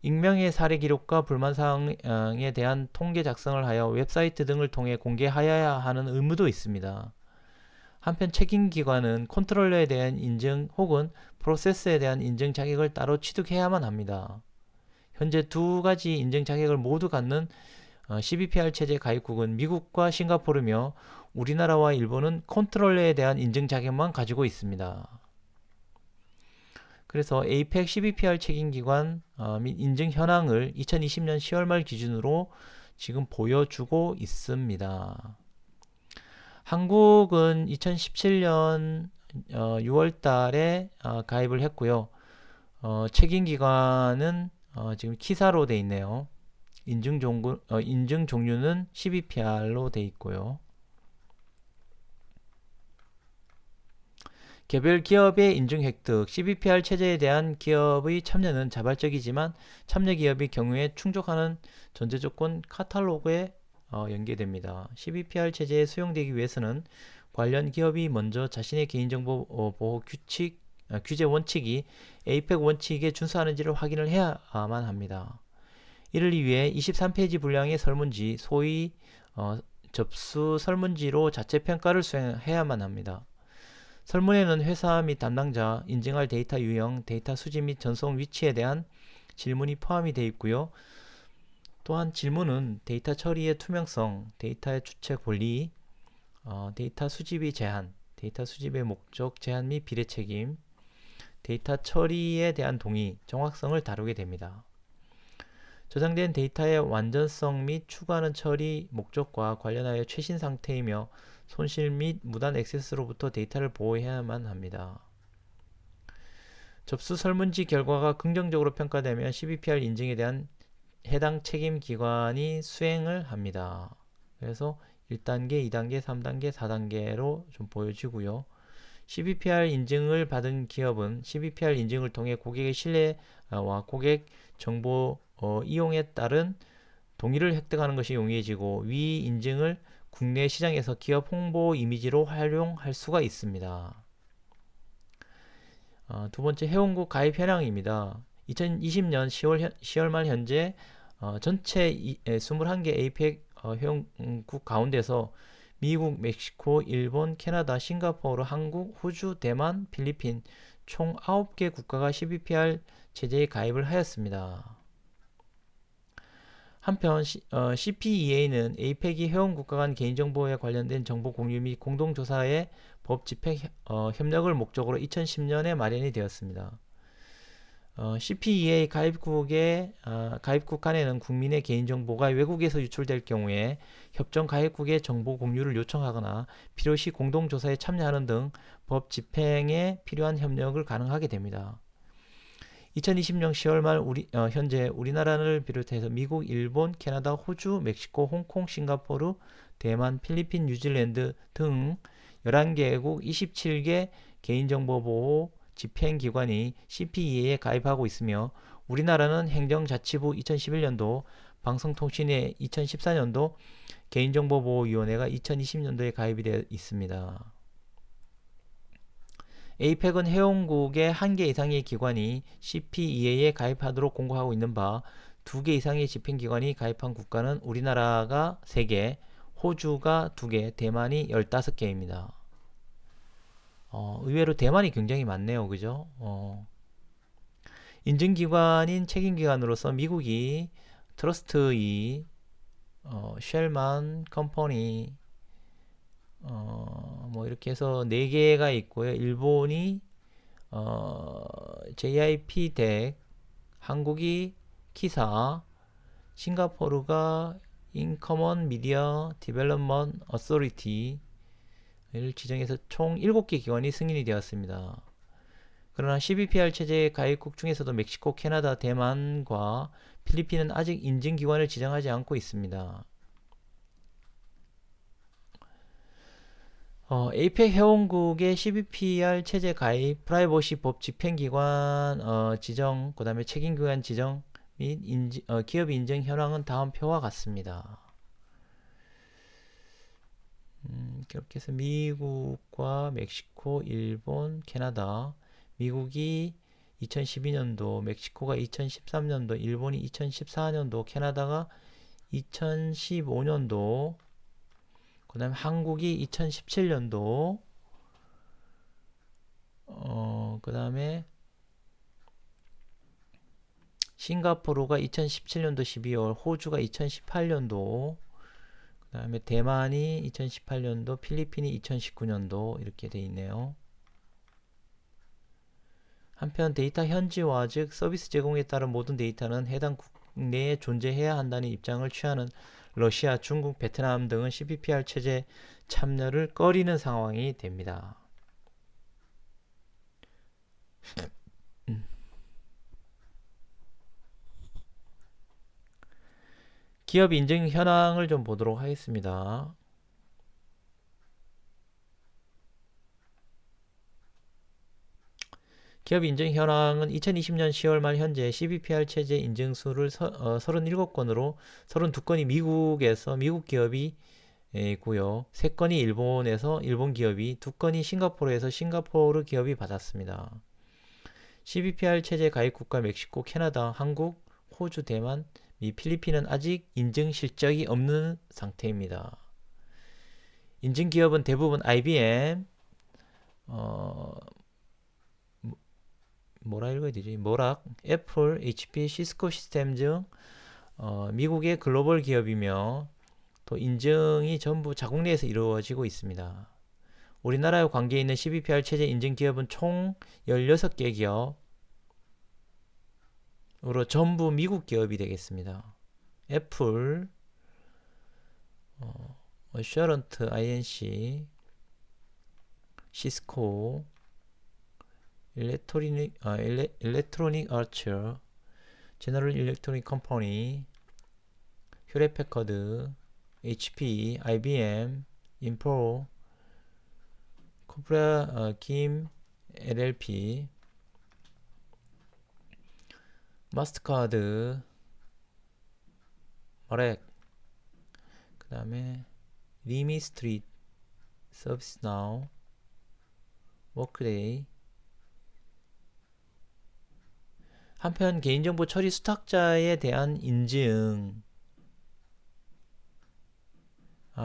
익명의 사례 기록과 불만 사항에 대한 통계 작성을 하여 웹사이트 등을 통해 공개하여야 하는 의무도 있습니다. 한편 책임기관은 컨트롤러에 대한 인증 혹은 프로세스에 대한 인증 자격을 따로 취득해야만 합니다. 현재 두 가지 인증 자격을 모두 갖는 CBPR 체제 가입국은 미국과 싱가포르며 우리나라와 일본은 컨트롤러에 대한 인증 자격만 가지고 있습니다. 그래서 APEC CBPR 책임기관 및 인증 현황을 2020년 10월 말 기준으로 지금 보여주고 있습니다. 한국은 2017년 6월 달에 가입을 했고요. 책임기관은 지금 키사로 돼 있네요. 인증 종류는 CBPR로 돼 있고요. 개별 기업의 인증 획득, CBPR 체제에 대한 기업의 참여는 자발적이지만 참여 기업의 경우에 충족하는 전제 조건 카탈로그에 연계됩니다. CBPR 체제에 수용되기 위해서는 관련 기업이 먼저 자신의 개인정보 보호 규제 원칙이 APEC 원칙에 준수하는지를 확인을 해야만 합니다. 이를 위해 23페이지 분량의 설문지, 소위 접수 설문지로 자체 평가를 수행해야만 합니다. 설문에는 회사 및 담당자, 인증할 데이터 유형, 데이터 수집 및 전송 위치에 대한 질문이 포함이 되어 있고요. 또한 질문은 데이터 처리의 투명성, 데이터의 주체 권리, 데이터 수집의 제한, 데이터 수집의 목적 제한 및 비례 책임, 데이터 처리에 대한 동의, 정확성을 다루게 됩니다. 저장된 데이터의 완전성 및 추가하는 처리 목적과 관련하여 최신 상태이며 손실 및 무단 액세스로부터 데이터를 보호해야만 합니다. 접수 설문지 결과가 긍정적으로 평가되면 CBPR 인증에 대한 해당 책임기관이 수행을 합니다. 그래서 1단계, 2단계, 3단계, 4단계로 좀 보여지고요. CBPR 인증을 받은 기업은 CBPR 인증을 통해 고객의 신뢰와 고객 정보 이용에 따른 동의를 획득하는 것이 용이해지고 위 인증을 국내 시장에서 기업 홍보 이미지로 활용할 수가 있습니다. 두 번째 회원국 가입 현황입니다. 2020년 10월 말 현재 전체 21개 APEC 회원국 가운데서 미국, 멕시코, 일본, 캐나다, 싱가포르, 한국, 호주, 대만, 필리핀 총 9개 국가가 CBPR 체제에 가입을 하였습니다. 한편 CPEA는 APEC이 회원국가 간 개인정보에 관련된 정보 공유 및 공동조사의 법 집행 협력을 목적으로 2010년에 마련이 되었습니다. CPEA 가입국 간에는 국민의 개인정보가 외국에서 유출될 경우에 협정 가입국의 정보 공유를 요청하거나 필요시 공동조사에 참여하는 등 법 집행에 필요한 협력을 가능하게 됩니다. 2020년 10월 말 현재 우리나라를 비롯해서 미국, 일본, 캐나다, 호주, 멕시코, 홍콩, 싱가포르, 대만, 필리핀, 뉴질랜드 등 11개국 27개 개인정보보호 집행기관이 CPEA에 가입하고 있으며 우리나라는 행정자치부 2011년도, 방송통신회 2014년도, 개인정보보호위원회가 2020년도에 가입이 되어 있습니다. APEC은 회원국의 1개 이상의 기관이 CPEA에 가입하도록 공고하고 있는 바 2개 이상의 집행기관이 가입한 국가는 우리나라가 3개, 호주가 2개, 대만이 15개입니다. 의외로 대만이 굉장히 많네요. 그죠? 인증기관인 책임기관으로서 미국이 트러스트이, 쉘만 컴퍼니, 뭐 이렇게 해서 4개가 있고요. 일본이 JIP-DEC, 한국이 키사, 싱가포르가 인커먼 미디어 디벨롭먼트 어소리티를 지정해서 총 7개 기관이 승인이 되었습니다. 그러나 CBPR 체제 가입국 중에서도 멕시코, 캐나다, 대만과 필리핀은 아직 인증기관을 지정하지 않고 있습니다. 에이펙 회원국의 CBPR 체제 가입, 프라이버시 법 집행기관 지정, 그 다음에 책임기관 지정 및 기업 인증 현황은 다음 표와 같습니다. 그렇게 해서 미국과 멕시코, 일본, 캐나다, 미국이 2012년도, 멕시코가 2013년도, 일본이 2014년도, 캐나다가 2015년도, 그 다음에 한국이 2017년도, 그 다음에 싱가포르가 2017년도 12월, 호주가 2018년도, 그 다음에 대만이 2018년도, 필리핀이 2019년도 이렇게 돼 있네요. 한편 데이터 현지화, 즉 서비스 제공에 따른 모든 데이터는 해당 국내에 존재해야 한다는 입장을 취하는 러시아, 중국, 베트남 등은 CBPR 체제 참여를 꺼리는 상황이 됩니다. 기업 인증 현황을 좀 보도록 하겠습니다. 기업 인증 현황은 2020년 10월 말 현재 CBPR 체제 인증수를 37건으로 32건이 미국에서 미국 기업이 고요. 3건이 일본에서 일본 기업이, 2건이 싱가포르에서 싱가포르 기업이 받았습니다. CBPR 체제 가입 국가 멕시코, 캐나다, 한국, 호주, 대만, 미, 필리핀은 아직 인증 실적이 없는 상태입니다. 인증 기업은 대부분 IBM, 뭐라 읽어야 되지? 모락, 애플, HP, 시스코 시스템 등 미국의 글로벌 기업이며 또 인증이 전부 자국 내에서 이루어지고 있습니다. 우리나라와 관계 있는 CBPR 체제 인증 기업은 총 16개 기업으로 전부 미국 기업이 되겠습니다. 애플, 어셔런트 INC, 시스코, 일렉트로닉 아처, 제너럴 일렉트로닉 컴퍼니, 휴렛패커드, HP, IBM, 인포, 코브라 김, LLP, 마스터카드, 마렉, 그 다음에 리미 스트리트, 서비스나우, 워크데이. 한편 개인정보 처리 수탁자에 대한 인증,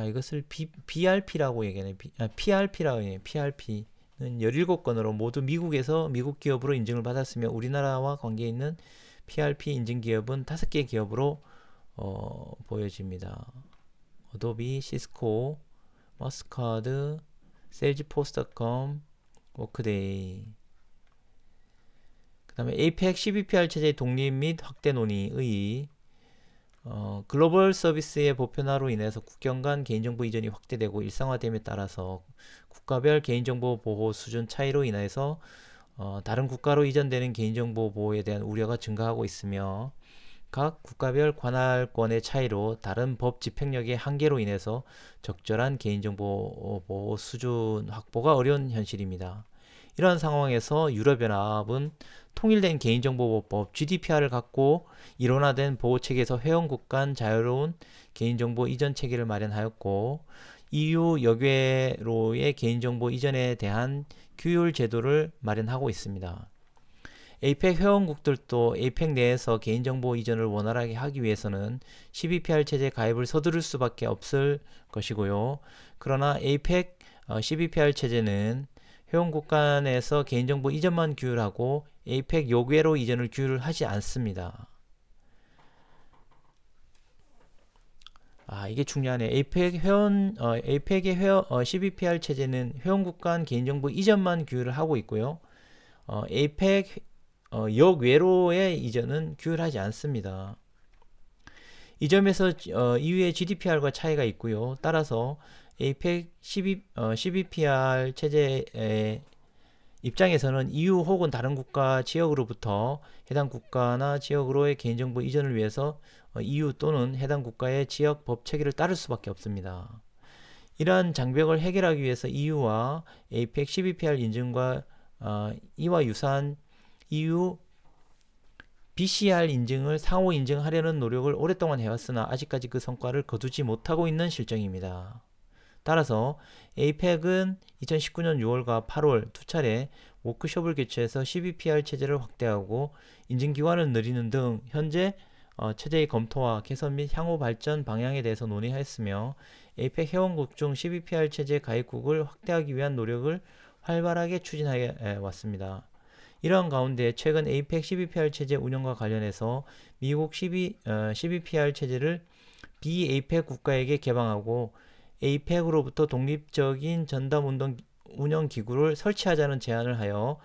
이것을 BRP라고 얘기하네. PRP라고 얘기해요. PRP는 17건으로 모두 미국에서 미국 기업으로 인증을 받았으며 우리나라와 관계 있는 PRP 인증 기업은 5개 기업으로 보여집니다. 어도비, 시스코, 마스카드, 세일즈포스닷컴, 워크데이. 그 다음에 APEC CBPR 체제의 독립 및 확대 논의의 글로벌 서비스의 보편화로 인해서 국경 간 개인정보 이전이 확대되고 일상화됨에 따라서 국가별 개인정보 보호 수준 차이로 인해서 다른 국가로 이전되는 개인정보 보호에 대한 우려가 증가하고 있으며 각 국가별 관할권의 차이로 다른 법 집행력의 한계로 인해서 적절한 개인정보 보호 수준 확보가 어려운 현실입니다. 이러한 상황에서 유럽연합은 통일된 개인정보보호법 GDPR을 갖고 일원화된 보호체계에서 회원국 간 자유로운 개인정보 이전 체계를 마련하였고 EU 여궤로의 개인정보 이전에 대한 규율 제도를 마련하고 있습니다. 에이펙 회원국들도 에이펙 내에서 개인정보 이전을 원활하게 하기 위해서는 CBPR 체제 가입을 서두를 수밖에 없을 것이고요. 그러나 에이펙 CBPR 체제는 회원국 간에서 개인정보 이전만 규율하고 에이펙 요괴로 이전을 규율하지 않습니다. 이게 중요하네. 에이펙의 CBPR 체제는 회원국 간 개인정보 이전만 규율을 하고 있고요. 에이펙 역외로의 이전은 규율하지 않습니다. 이 점에서 EU의 GDPR과 차이가 있고요. 따라서 에이펙 CBPR 체제의 입장에서는 EU 혹은 다른 국가 지역으로부터 해당 국가나 지역으로의 개인정보 이전을 위해서 EU 또는 해당 국가의 지역 법 체계를 따를 수밖에 없습니다. 이러한 장벽을 해결하기 위해서 EU와 APEC CBPR 인증과 이와 유사한 EU BCR 인증을 상호 인증하려는 노력을 오랫동안 해왔으나 아직까지 그 성과를 거두지 못하고 있는 실정입니다. 따라서 APEC은 2019년 6월과 8월 두 차례 워크숍을 개최해서 CBPR 체제를 확대하고 인증기관을 늘리는 등 현재 체제의 검토와 개선 및 향후 발전 방향에 대해서 논의하였으며 APEC 회원국 중 CBPR 체제 가입국을 확대하기 위한 노력을 활발하게 추진해 왔습니다. 이러한 가운데 최근 APEC CBPR 체제 운영과 관련해서 미국 CBPR 체제를 비APEC 국가에게 개방하고 APEC으로부터 독립적인 전담 운영 기구를 설치하자는 제안을 하여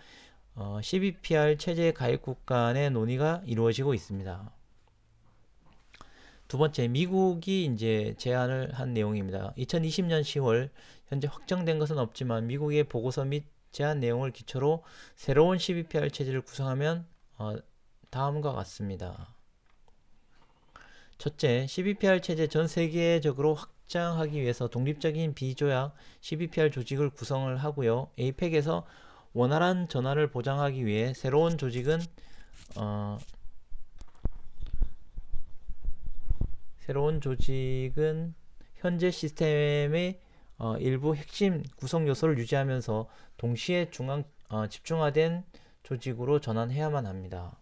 CBPR 체제 가입국 간의 논의가 이루어지고 있습니다. 두 번째, 미국이 이제 제안을 한 내용입니다. 2020년 10월 현재 확정된 것은 없지만 미국의 보고서 및 제안 내용을 기초로 새로운 CBPR 체제를 구성하면 다음과 같습니다. 첫째, CBPR 체제 전 세계적으로 확장하기 위해서 독립적인 비조약 CBPR 조직을 구성을 하고요. APEC에서 원활한 전환을 보장하기 위해 새로운 조직은 현재 시스템의 일부 핵심 구성 요소를 유지하면서 동시에 집중화된 조직으로 전환해야만 합니다.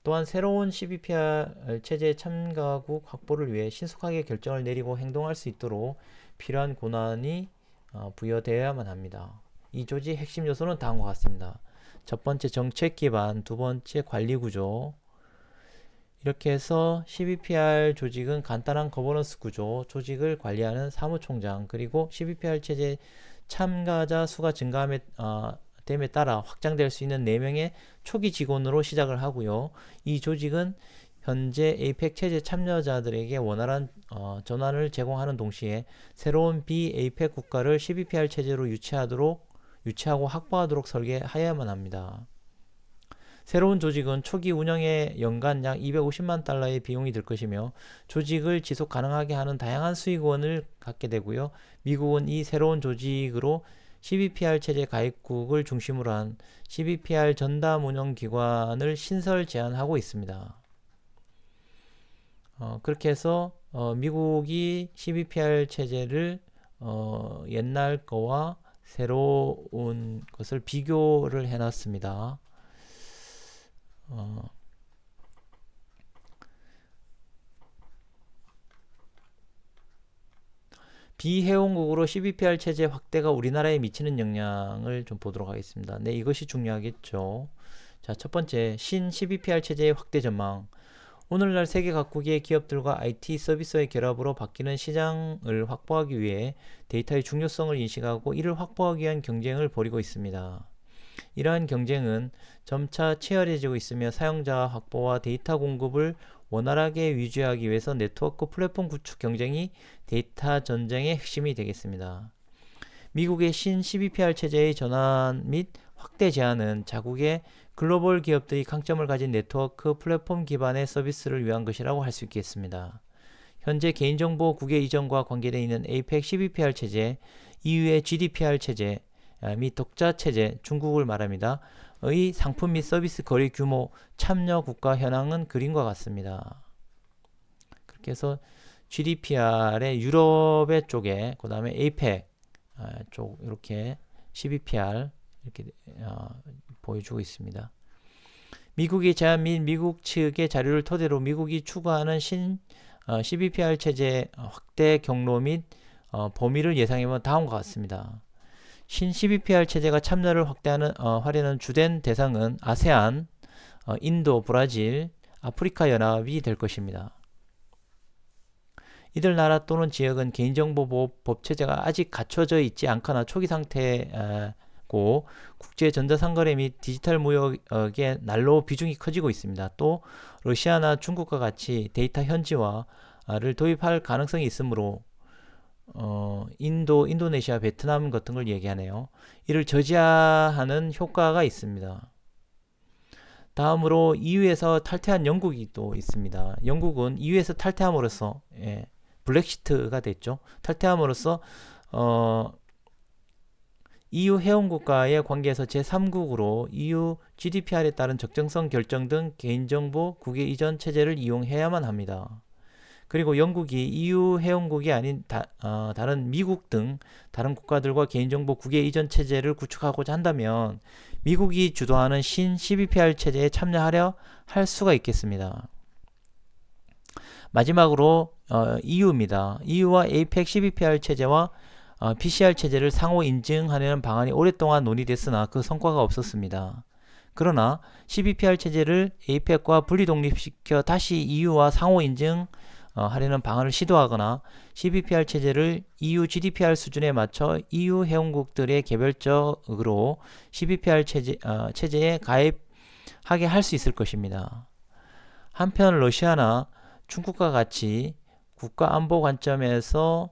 또한 새로운 CBPR 체제 참가국 확보를 위해 신속하게 결정을 내리고 행동할 수 있도록 필요한 권한이 부여되어야만 합니다. 이 조직 핵심 요소는 다음과 같습니다. 첫 번째, 정책 기반, 두 번째, 관리 구조. 이렇게 해서 CBPR 조직은 간단한 거버넌스 구조, 조직을 관리하는 사무총장, 그리고 CBPR 체제 참가자 수가 증가함에 따라 확장될 수 있는 4명의 초기 직원으로 시작을 하고요. 이 조직은 현재 APEC 체제 참여자들에게 원활한 전환을 제공하는 동시에 새로운 비APEC 국가를 CBPR 체제로 유치하고 확보하도록 설계하여야만 합니다. 새로운 조직은 초기 운영에 연간 약 250만 달러의 비용이 들 것이며 조직을 지속 가능하게 하는 다양한 수익원을 갖게 되고요. 미국은 이 새로운 조직으로 CBPR 체제 가입국을 중심으로 한 CBPR 전담 운영 기관을 신설 제안하고 있습니다. 그렇게 해서 미국이 CBPR 체제를 옛날 거와 새로운 것을 비교를 해놨습니다. 비회원국으로 CBPR 체제 확대가 우리나라에 미치는 영향을 좀 보도록 하겠습니다. 네, 이것이 중요하겠죠. 자, 첫 번째, 신 CBPR 체제의 확대 전망. 오늘날 세계 각국의 기업들과 IT 서비스의 결합으로 바뀌는 시장을 확보하기 위해 데이터의 중요성을 인식하고 이를 확보하기 위한 경쟁을 벌이고 있습니다. 이러한 경쟁은 점차 치열해지고 있으며 사용자 확보와 데이터 공급을 원활하게 유지하기 위해서 네트워크 플랫폼 구축 경쟁이 데이터 전쟁의 핵심이 되겠습니다. 미국의 신 CBPR 체제의 전환 및 확대 제한은 자국의 글로벌 기업들이 강점을 가진 네트워크 플랫폼 기반의 서비스를 위한 것이라고 할 수 있겠습니다. 현재 개인정보 국외 이전과 관계되어 있는 APEC CBPR 체제, EU의 GDPR 체제 및 독자 체제, 중국을 말합니다. 의 상품 및 서비스 거래 규모, 참여 국가 현황은 그림과 같습니다. 그렇게 해서 GDPR의 유럽의 쪽에, 그 다음에 APEC 쪽 이렇게 CBPR 이렇게 보여주고 있습니다. 미국의 제안 및 미국 측의 자료를 토대로 미국이 추구하는 신 CBPR 체제 확대 경로 및 범위를 예상해보면 다음과 같습니다. 신 CBPR 체제가 참여를 하려는 주된 대상은 아세안, 인도, 브라질, 아프리카 연합이 될 것입니다. 이들 나라 또는 지역은 개인정보보호법 체제가 아직 갖춰져 있지 않거나 초기 상태고 국제 전자상거래 및 디지털 무역의 날로 비중이 커지고 있습니다. 또 러시아나 중국과 같이 데이터 현지화를 도입할 가능성이 있으므로 인도, 인도네시아, 베트남 같은 걸 얘기하네요. 이를 저지하는 효과가 있습니다. 다음으로 EU에서 탈퇴한 영국이 또 있습니다. 영국은 EU에서 탈퇴함으로써 블랙시트가 됐죠. 탈퇴함으로써 EU 회원국과의 관계에서 제3국으로 EU GDPR에 따른 적정성 결정 등 개인정보 국외 이전 체제를 이용해야만 합니다. 그리고 영국이 EU 회원국이 아닌 다른 미국 등 다른 국가들과 개인정보 국외 이전 체제를 구축하고자 한다면 미국이 주도하는 신 CBPR 체제에 참여하려 할 수가 있겠습니다. 마지막으로 EU입니다. EU와 APEC CBPR 체제와 PCR 체제를 상호 인증하려는 방안이 오랫동안 논의됐으나 그 성과가 없었습니다. 그러나 CBPR 체제를 APEC과 분리 독립시켜 다시 EU와 상호 인증 하려는 방안을 시도하거나 CBPR 체제를 EU GDPR 수준에 맞춰 EU 회원국들의 개별적으로 CBPR 체제에 가입하게 할 수 있을 것입니다. 한편 러시아나 중국과 같이 국가 안보 관점에서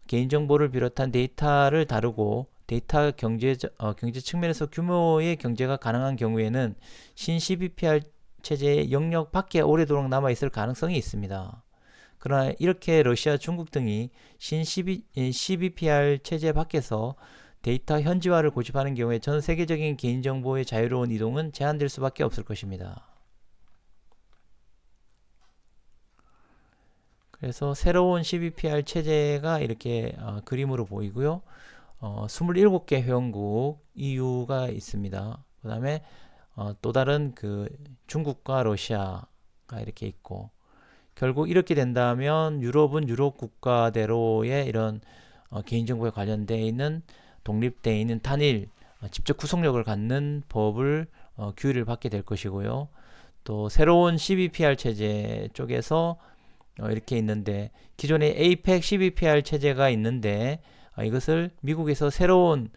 개인정보를 비롯한 데이터를 다루고 데이터 경제 측면에서 규모의 경제가 가능한 경우에는 신 CBPR 체제의 영역 밖에 오래도록 남아있을 가능성이 있습니다. 그러나 이렇게 러시아, 중국 등이 신 CBPR 체제 밖에서 데이터 현지화를 고집하는 경우에 전 세계적인 개인정보의 자유로운 이동은 제한될 수밖에 없을 것입니다. 그래서 새로운 CBPR 체제가 이렇게 그림으로 보이고요. 27개 회원국 EU가 있습니다. 그 다음에 또 다른 그 중국과 러시아가 이렇게 있고, 결국 이렇게 된다면 유럽은 유럽 국가대로의 이런 개인정보에 관련되어 있는 독립되어 있는 단일 직접 구속력을 갖는 법을 규율을 받게 될 것이고요. 또 새로운 CBPR 체제 쪽에서 이렇게 있는데, 기존의 APEC CBPR 체제가 있는데 이것을 미국에서 새로운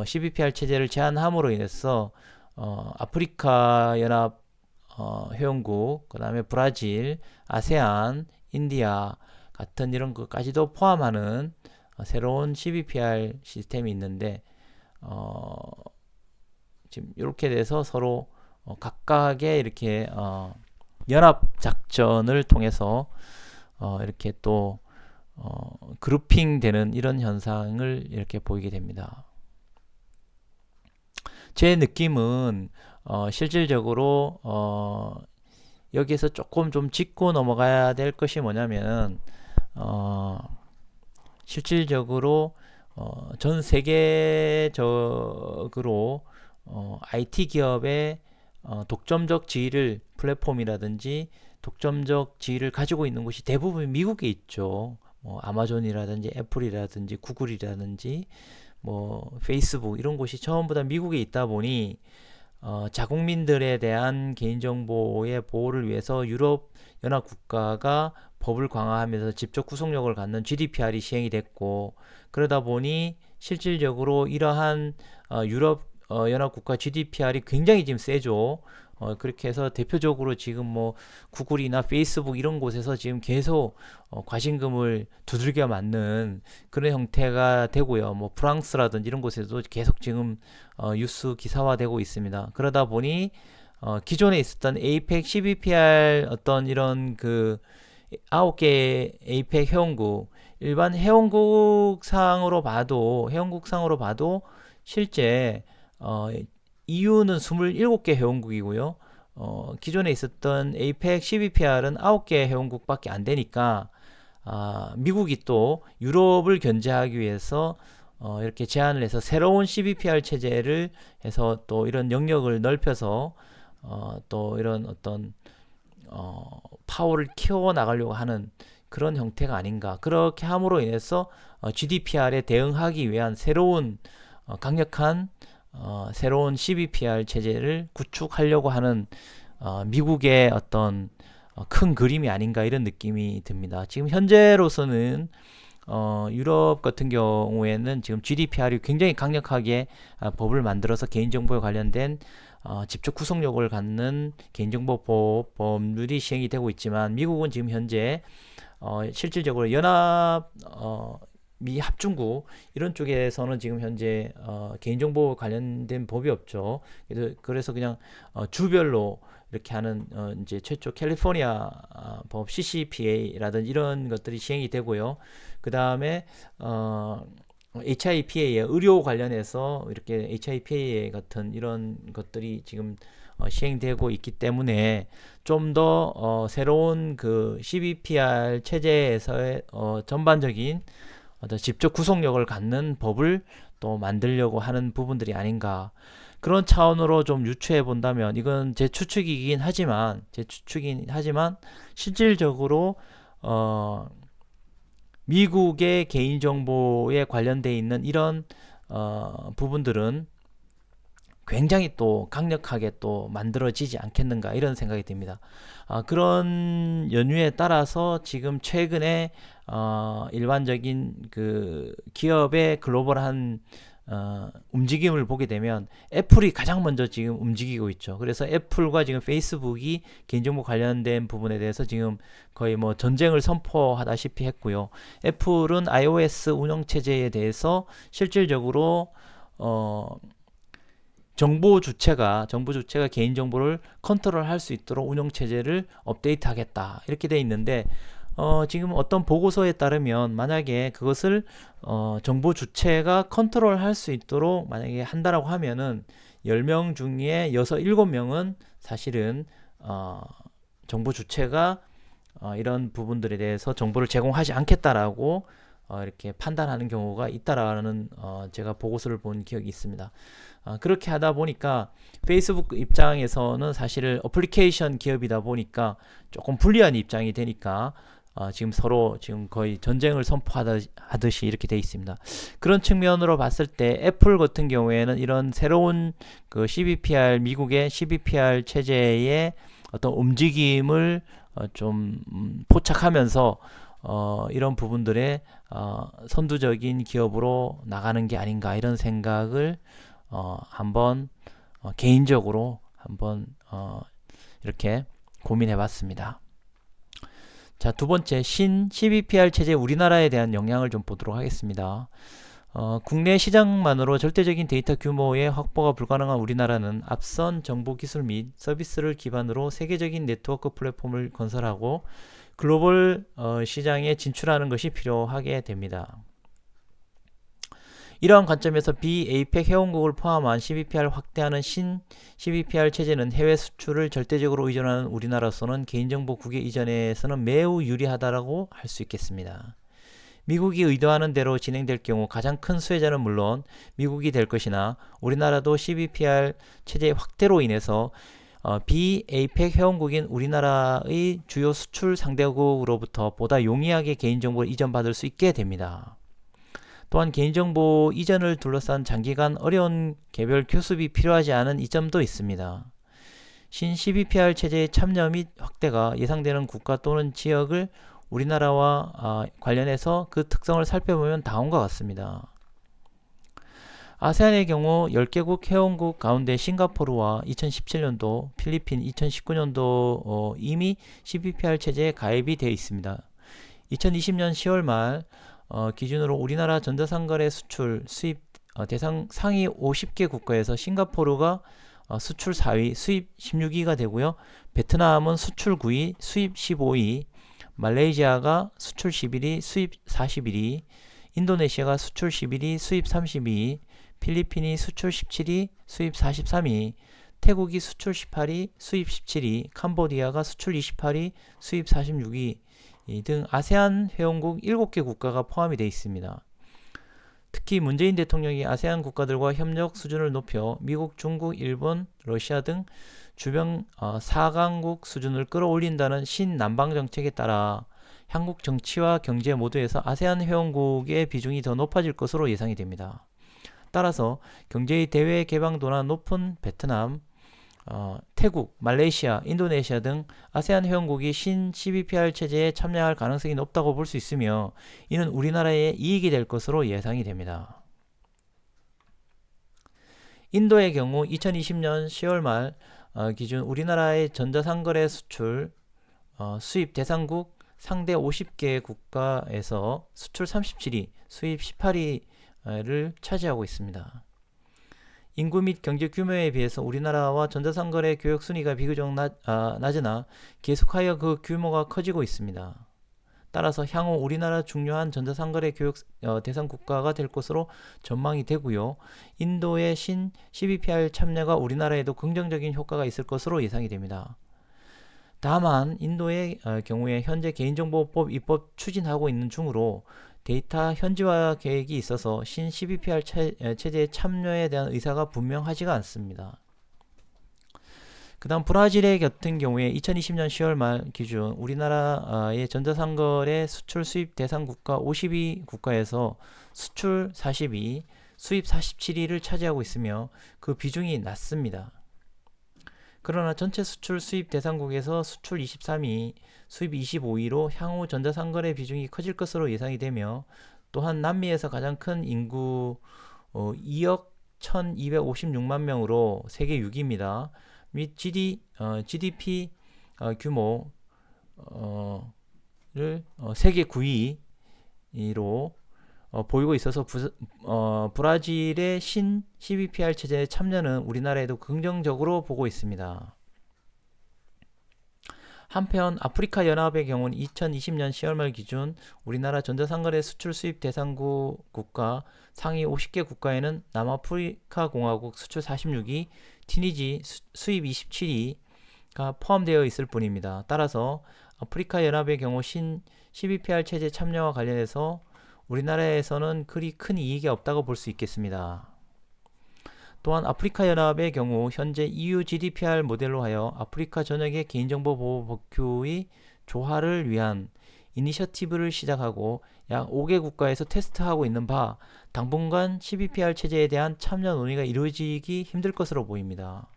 CBPR 체제를 제안함으로 인해서 아프리카 연합 회원국, 그 다음에 브라질, 아세안, 인디아 같은 이런 것까지도 포함하는 새로운 CBPR 시스템이 있는데 지금 이렇게 돼서 서로 각각의 이렇게 연합 작전을 통해서 이렇게 또 그룹핑 되는 이런 현상을 이렇게 보이게 됩니다. 제 느낌은 실질적으로 여기에서 조금 좀 짚고 넘어가야 될 것이 뭐냐면 실질적으로 전 세계적으로 IT 기업의 독점적 지위를, 플랫폼이라든지 독점적 지위를 가지고 있는 곳이 대부분 미국에 있죠. 뭐 아마존이라든지 애플이라든지 구글이라든지 뭐 페이스북 이런 곳이 전부 다 미국에 있다 보니 자국민들에 대한 개인정보의 보호를 위해서 유럽 연합 국가가 법을 강화하면서 직접 구속력을 갖는 GDPR이 시행이 됐고, 그러다 보니 실질적으로 이러한 유럽 연합 국가 GDPR이 굉장히 지금 세죠. 그렇게 해서 대표적으로 지금 뭐 구글이나 페이스북 이런 곳에서 지금 계속 과징금을 두들겨 맞는 그런 형태가 되고요. 뭐 프랑스라든지 이런 곳에도 계속 지금 뉴스 기사화되고 있습니다. 그러다 보니 기존에 있었던 APEC, CBPR 어떤 이런 그 9개 APEC 회원국, 일반 회원국상으로 봐도 실제 EU는 27개 회원국이고요. 기존에 있었던 APEC, CBPR은 9개 회원국밖에 안 되니까 미국이 또 유럽을 견제하기 위해서 이렇게 제안을 해서 새로운 CBPR 체제를 해서 또 이런 영역을 넓혀서 또 이런 어떤 파워를 키워 나가려고 하는 그런 형태가 아닌가. 그렇게 함으로 인해서 GDPR에 대응하기 위한 새로운 강력한 새로운 CBPR 체제를 구축하려고 하는 미국의 어떤 큰 그림이 아닌가, 이런 느낌이 듭니다. 지금 현재로서는 유럽 같은 경우에는 지금 GDPR이 굉장히 강력하게 법을 만들어서 개인정보에 관련된 직접 구속력을 갖는 개인정보법 법률이 시행이 되고 있지만, 미국은 지금 현재 실질적으로 연합 미 합중국 이런 쪽에서는 지금 현재 개인정보 관련된 법이 없죠. 그래서 그냥 주별로 이렇게 하는 이제 최초 캘리포니아 법 CCPA라든지 이런 것들이 시행이 되고요. 그 다음에 HIPAA 의료 관련해서 이렇게 HIPAA 같은 이런 것들이 지금 시행되고 있기 때문에 좀 더 새로운 그 CBPR 체제에서의 전반적인 어떤 직접 구속력을 갖는 법을 또 만들려고 하는 부분들이 아닌가, 그런 차원으로 좀 유추해 본다면, 이건 제 추측이긴 하지만 실질적으로 미국의 개인정보에 관련돼 있는 이런 부분들은 굉장히 또 강력하게 또 만들어지지 않겠는가, 이런 생각이 듭니다. 그런 연유에 따라서 지금 최근에 일반적인 그 기업의 글로벌한 움직임을 보게 되면 애플이 가장 먼저 지금 움직이고 있죠. 그래서 애플과 지금 페이스북이 개인정보 관련된 부분에 대해서 지금 거의 뭐 전쟁을 선포하다시피 했고요. 애플은 iOS 운영체제에 대해서 실질적으로 정부 주체가 개인정보를 컨트롤할 수 있도록 운영체제를 업데이트하겠다, 이렇게 돼 있는데, 지금 어떤 보고서에 따르면 만약에 그것을 정보 주체가 컨트롤할 수 있도록 만약에 한다라고 하면은 10명 중에 6, 7명은 사실은 정보 주체가 이런 부분들에 대해서 정보를 제공하지 않겠다라고 이렇게 판단하는 경우가 있다라는 제가 보고서를 본 기억이 있습니다. 그렇게 하다 보니까 페이스북 입장에서는 사실 어플리케이션 기업이다 보니까 조금 불리한 입장이 되니까 지금 서로 지금 거의 전쟁을 선포하듯이 이렇게 돼 있습니다. 그런 측면으로 봤을 때 애플 같은 경우에는 이런 새로운 그 CBPR, 미국의 CBPR 체제의 어떤 움직임을 좀 포착하면서 이런 부분들의 선두적인 기업으로 나가는 게 아닌가, 이런 생각을 한번 개인적으로 한번 이렇게 고민해 봤습니다. 자, 두 번째, 신 CBPR 체제 우리나라에 대한 영향을 좀 보도록 하겠습니다. 국내 시장만으로 절대적인 데이터 규모의 확보가 불가능한 우리나라는 앞선 정보 기술 및 서비스를 기반으로 세계적인 네트워크 플랫폼을 건설하고 글로벌 시장에 진출하는 것이 필요하게 됩니다. 이러한 관점에서 비APEC 회원국을 포함한 CBPR 확대하는 신 CBPR 체제는 해외 수출을 절대적으로 의존하는 우리나라로서는 개인정보 국외 이전에서는 매우 유리하다고 할 수 있겠습니다. 미국이 의도하는 대로 진행될 경우 가장 큰 수혜자는 물론 미국이 될 것이나, 우리나라도 CBPR 체제 확대로 인해서 비APEC 회원국인 우리나라의 주요 수출 상대국으로부터 보다 용이하게 개인정보를 이전받을 수 있게 됩니다. 또한 개인정보 이전을 둘러싼 장기간 어려운 개별 교습이 필요하지 않은 이점도 있습니다. 신 CBPR 체제의 참여 및 확대가 예상되는 국가 또는 지역을 우리나라와 관련해서 그 특성을 살펴보면 다음과 같습니다. 아세안의 경우 10개국 회원국 가운데 싱가포르와 2017년도, 필리핀 2019년도 이미 CBPR 체제에 가입이 되어 있습니다. 2020년 10월 말 기준으로 우리나라 전자상거래 수출 수입 대상 상위 50개 국가에서 싱가포르가 수출 4위, 수입 16위가 되고요. 베트남은 수출 9위, 수입 15위, 말레이시아가 수출 11위, 수입 41위, 인도네시아가 수출 11위, 수입 32위, 필리핀이 수출 17위, 수입 43위, 태국이 수출 18위, 수입 17위, 캄보디아가 수출 28위, 수입 46위 등 아세안 회원국 7개 국가가 포함이 되어 있습니다. 특히 문재인 대통령이 아세안 국가들과 협력 수준을 높여 미국, 중국, 일본, 러시아 등 주변 4강국 수준을 끌어올린다는 신남방 정책에 따라 한국 정치와 경제 모두에서 아세안 회원국의 비중이 더 높아질 것으로 예상이 됩니다. 따라서 경제의 대외 개방도나 높은 베트남, 태국, 말레이시아, 인도네시아 등 아세안 회원국이 신 CBPR 체제에 참여할 가능성이 높다고 볼 수 있으며, 이는 우리나라에 이익이 될 것으로 예상이 됩니다. 인도의 경우 2020년 10월 말 기준 우리나라의 전자상거래 수출 수입 대상국 상대 50개 국가에서 수출 37위, 수입 18위를 차지하고 있습니다. 인구 및 경제 규모에 비해서 우리나라와 전자상거래 교역 순위가 비교적 낮으나 계속하여 그 규모가 커지고 있습니다. 따라서 향후 우리나라 중요한 전자상거래 교육 대상 국가가 될 것으로 전망이 되고요. 인도의 신 CBPR 참여가 우리나라에도 긍정적인 효과가 있을 것으로 예상이 됩니다. 다만 인도의 경우에 현재 개인정보법 입법 추진하고 있는 중으로 데이터 현지화 계획이 있어서 신 CBPR 체제의 참여에 대한 의사가 분명하지가 않습니다. 그 다음 브라질의 같은 경우에 2020년 10월 말 기준 우리나라의 전자상거래 수출 수입 대상 국가 52 국가에서 수출 42, 수입 47위를 차지하고 있으며 그 비중이 낮습니다. 그러나 전체 수출 수입 대상국에서 수출 23위, 수입 25위로 향후 전자상거래 비중이 커질 것으로 예상이 되며 또한 남미에서 가장 큰 인구 2억 1256만 명으로 세계 6위입니다. 및 GDP 규모를 세계 9위로 보이고 있어서 브라질의 신 CBPR 체제의 참여는 우리나라에도 긍정적으로 보고 있습니다. 한편 아프리카 연합의 경우는 2020년 10월 말 기준 우리나라 전자상거래 수출 수입 대상국 국가 상위 50개 국가에는 남아프리카 공화국 수출 46위, 티니지 수입 27위가 포함되어 있을 뿐입니다. 따라서 아프리카 연합의 경우 신 CBPR 체제 참여와 관련해서 우리나라에서는 그리 큰 이익이 없다고 볼 수 있겠습니다. 또한 아프리카 연합의 경우 현재 EU GDPR 모델로 하여 아프리카 전역의 개인정보 보호 법규의 조화를 위한 이니셔티브를 시작하고 약 5개 국가에서 테스트하고 있는 바 당분간 CBPR 체제에 대한 참여 논의가 이루어지기 힘들 것으로 보입니다.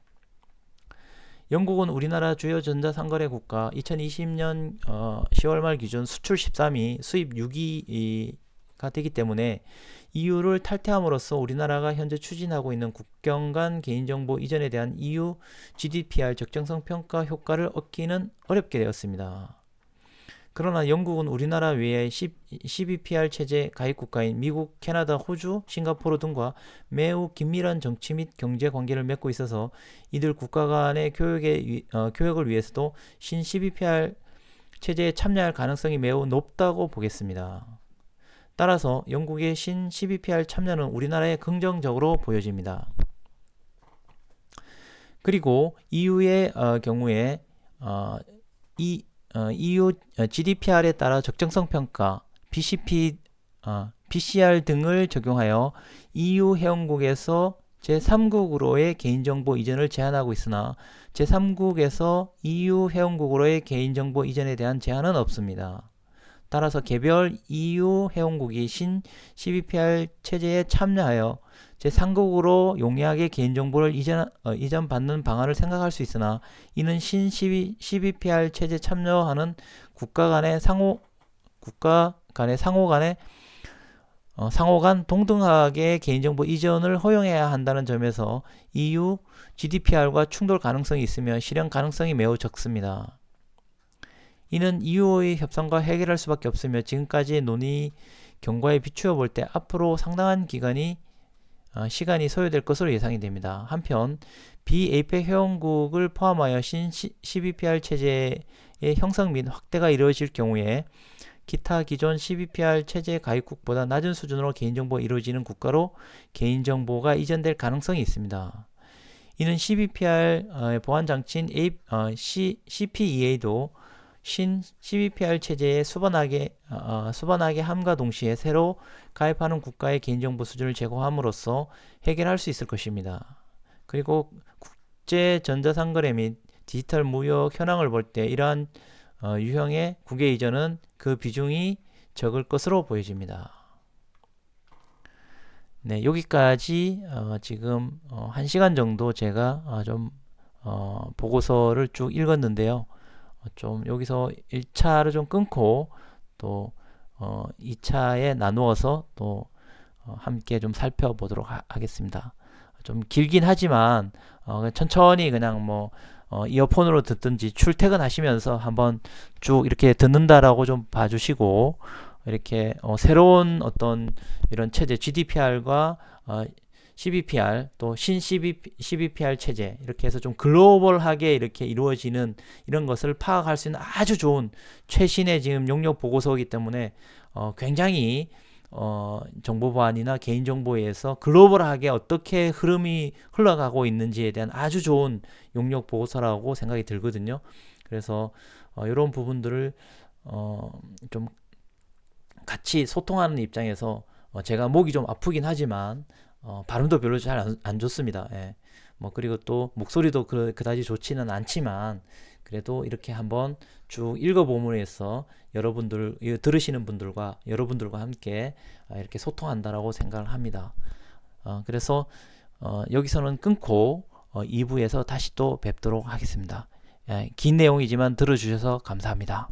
영국은 우리나라 주요 전자상거래 국가 2020년 10월 말 기준 수출 13위, 수입 6위가 되기 때문에 EU를 탈퇴함으로써 우리나라가 현재 추진하고 있는 국경 간 개인정보 이전에 대한 EU GDPR 적정성 평가 효과를 얻기는 어렵게 되었습니다. 그러나 영국은 우리나라 외에 CBPR 체제 가입 국가인 미국, 캐나다, 호주, 싱가포르 등과 매우 긴밀한 정치 및 경제 관계를 맺고 있어서 이들 국가 간의 교역을 위해서도 신 CBPR 체제에 참여할 가능성이 매우 높다고 보겠습니다. 따라서 영국의 신 CBPR 참여는 우리나라에 긍정적으로 보여집니다. 그리고 EU의 경우에 EU GDPR에 따라 적정성 평가, PCR 등을 적용하여 EU 회원국에서 제3국으로의 개인정보 이전을 제한하고 있으나 제3국에서 EU 회원국으로의 개인정보 이전에 대한 제한은 없습니다. 따라서 개별 EU 회원국이 신 CBPR 체제에 참여하여 제3국으로 용이하게 개인정보를 이전받는 방안을 생각할 수 있으나 이는 신 CBPR 체제 참여하는 국가 간의 상호 간 동등하게 개인정보 이전을 허용해야 한다는 점에서 EU GDPR과 충돌 가능성이 있으며 실현 가능성이 매우 적습니다. 이는 EU의 협상과 해결할 수밖에 없으며 지금까지의 논의 경과에 비추어 볼 때 앞으로 상당한 시간이 소요될 것으로 예상이 됩니다. 한편 비APEC 회원국을 포함하여 신 CBPR 체제의 형성 및 확대가 이루어질 경우에 기타 기존 CBPR 체제 가입국보다 낮은 수준으로 개인정보가 이루어지는 국가로 개인정보가 이전될 가능성이 있습니다. 이는 CBPR 보안장치인 CPEA도 신 CBPR 체제에 수반하게 함과 동시에 새로 가입하는 국가의 개인정보 수준을 제고함으로써 해결할 수 있을 것입니다. 그리고 국제 전자상거래 및 디지털 무역 현황을 볼 때 이러한 유형의 국외 이전은 그 비중이 적을 것으로 보여집니다. 네, 여기까지 지금 1시간 정도 제가 좀 보고서를 쭉 읽었는데요. 좀 여기서 1차를 좀 끊고 또 2차에 나누어서 또 함께 좀 살펴보도록 하겠습니다. 좀 길긴 하지만 천천히 그냥 이어폰으로 듣든지 출퇴근하시면서 한번 쭉 이렇게 듣는다라고 좀 봐주시고 이렇게 새로운 어떤 이런 체제 GDPR과 CBPR 또 CBPR 체제 이렇게 해서 좀 글로벌하게 이렇게 이루어지는 이런 것을 파악할 수 있는 아주 좋은 최신의 지금 용역 보고서이기 때문에 굉장히 정보 보안이나 개인정보에 의해서 글로벌하게 어떻게 흐름이 흘러가고 있는지에 대한 아주 좋은 용역 보고서라고 생각이 들거든요. 그래서 이런 부분들을 좀 같이 소통하는 입장에서 제가 목이 좀 아프긴 하지만 발음도 별로 잘 안 좋습니다. 예. 뭐 그리고 또 목소리도 그다지 좋지는 않지만 그래도 이렇게 한번 쭉 읽어봄으로 해서 여러분들 들으시는 분들과 여러분들과 함께 이렇게 소통한다라고 생각을 합니다. 그래서 여기서는 끊고 2부에서 다시 또 뵙도록 하겠습니다. 긴 내용이지만 들어주셔서 감사합니다.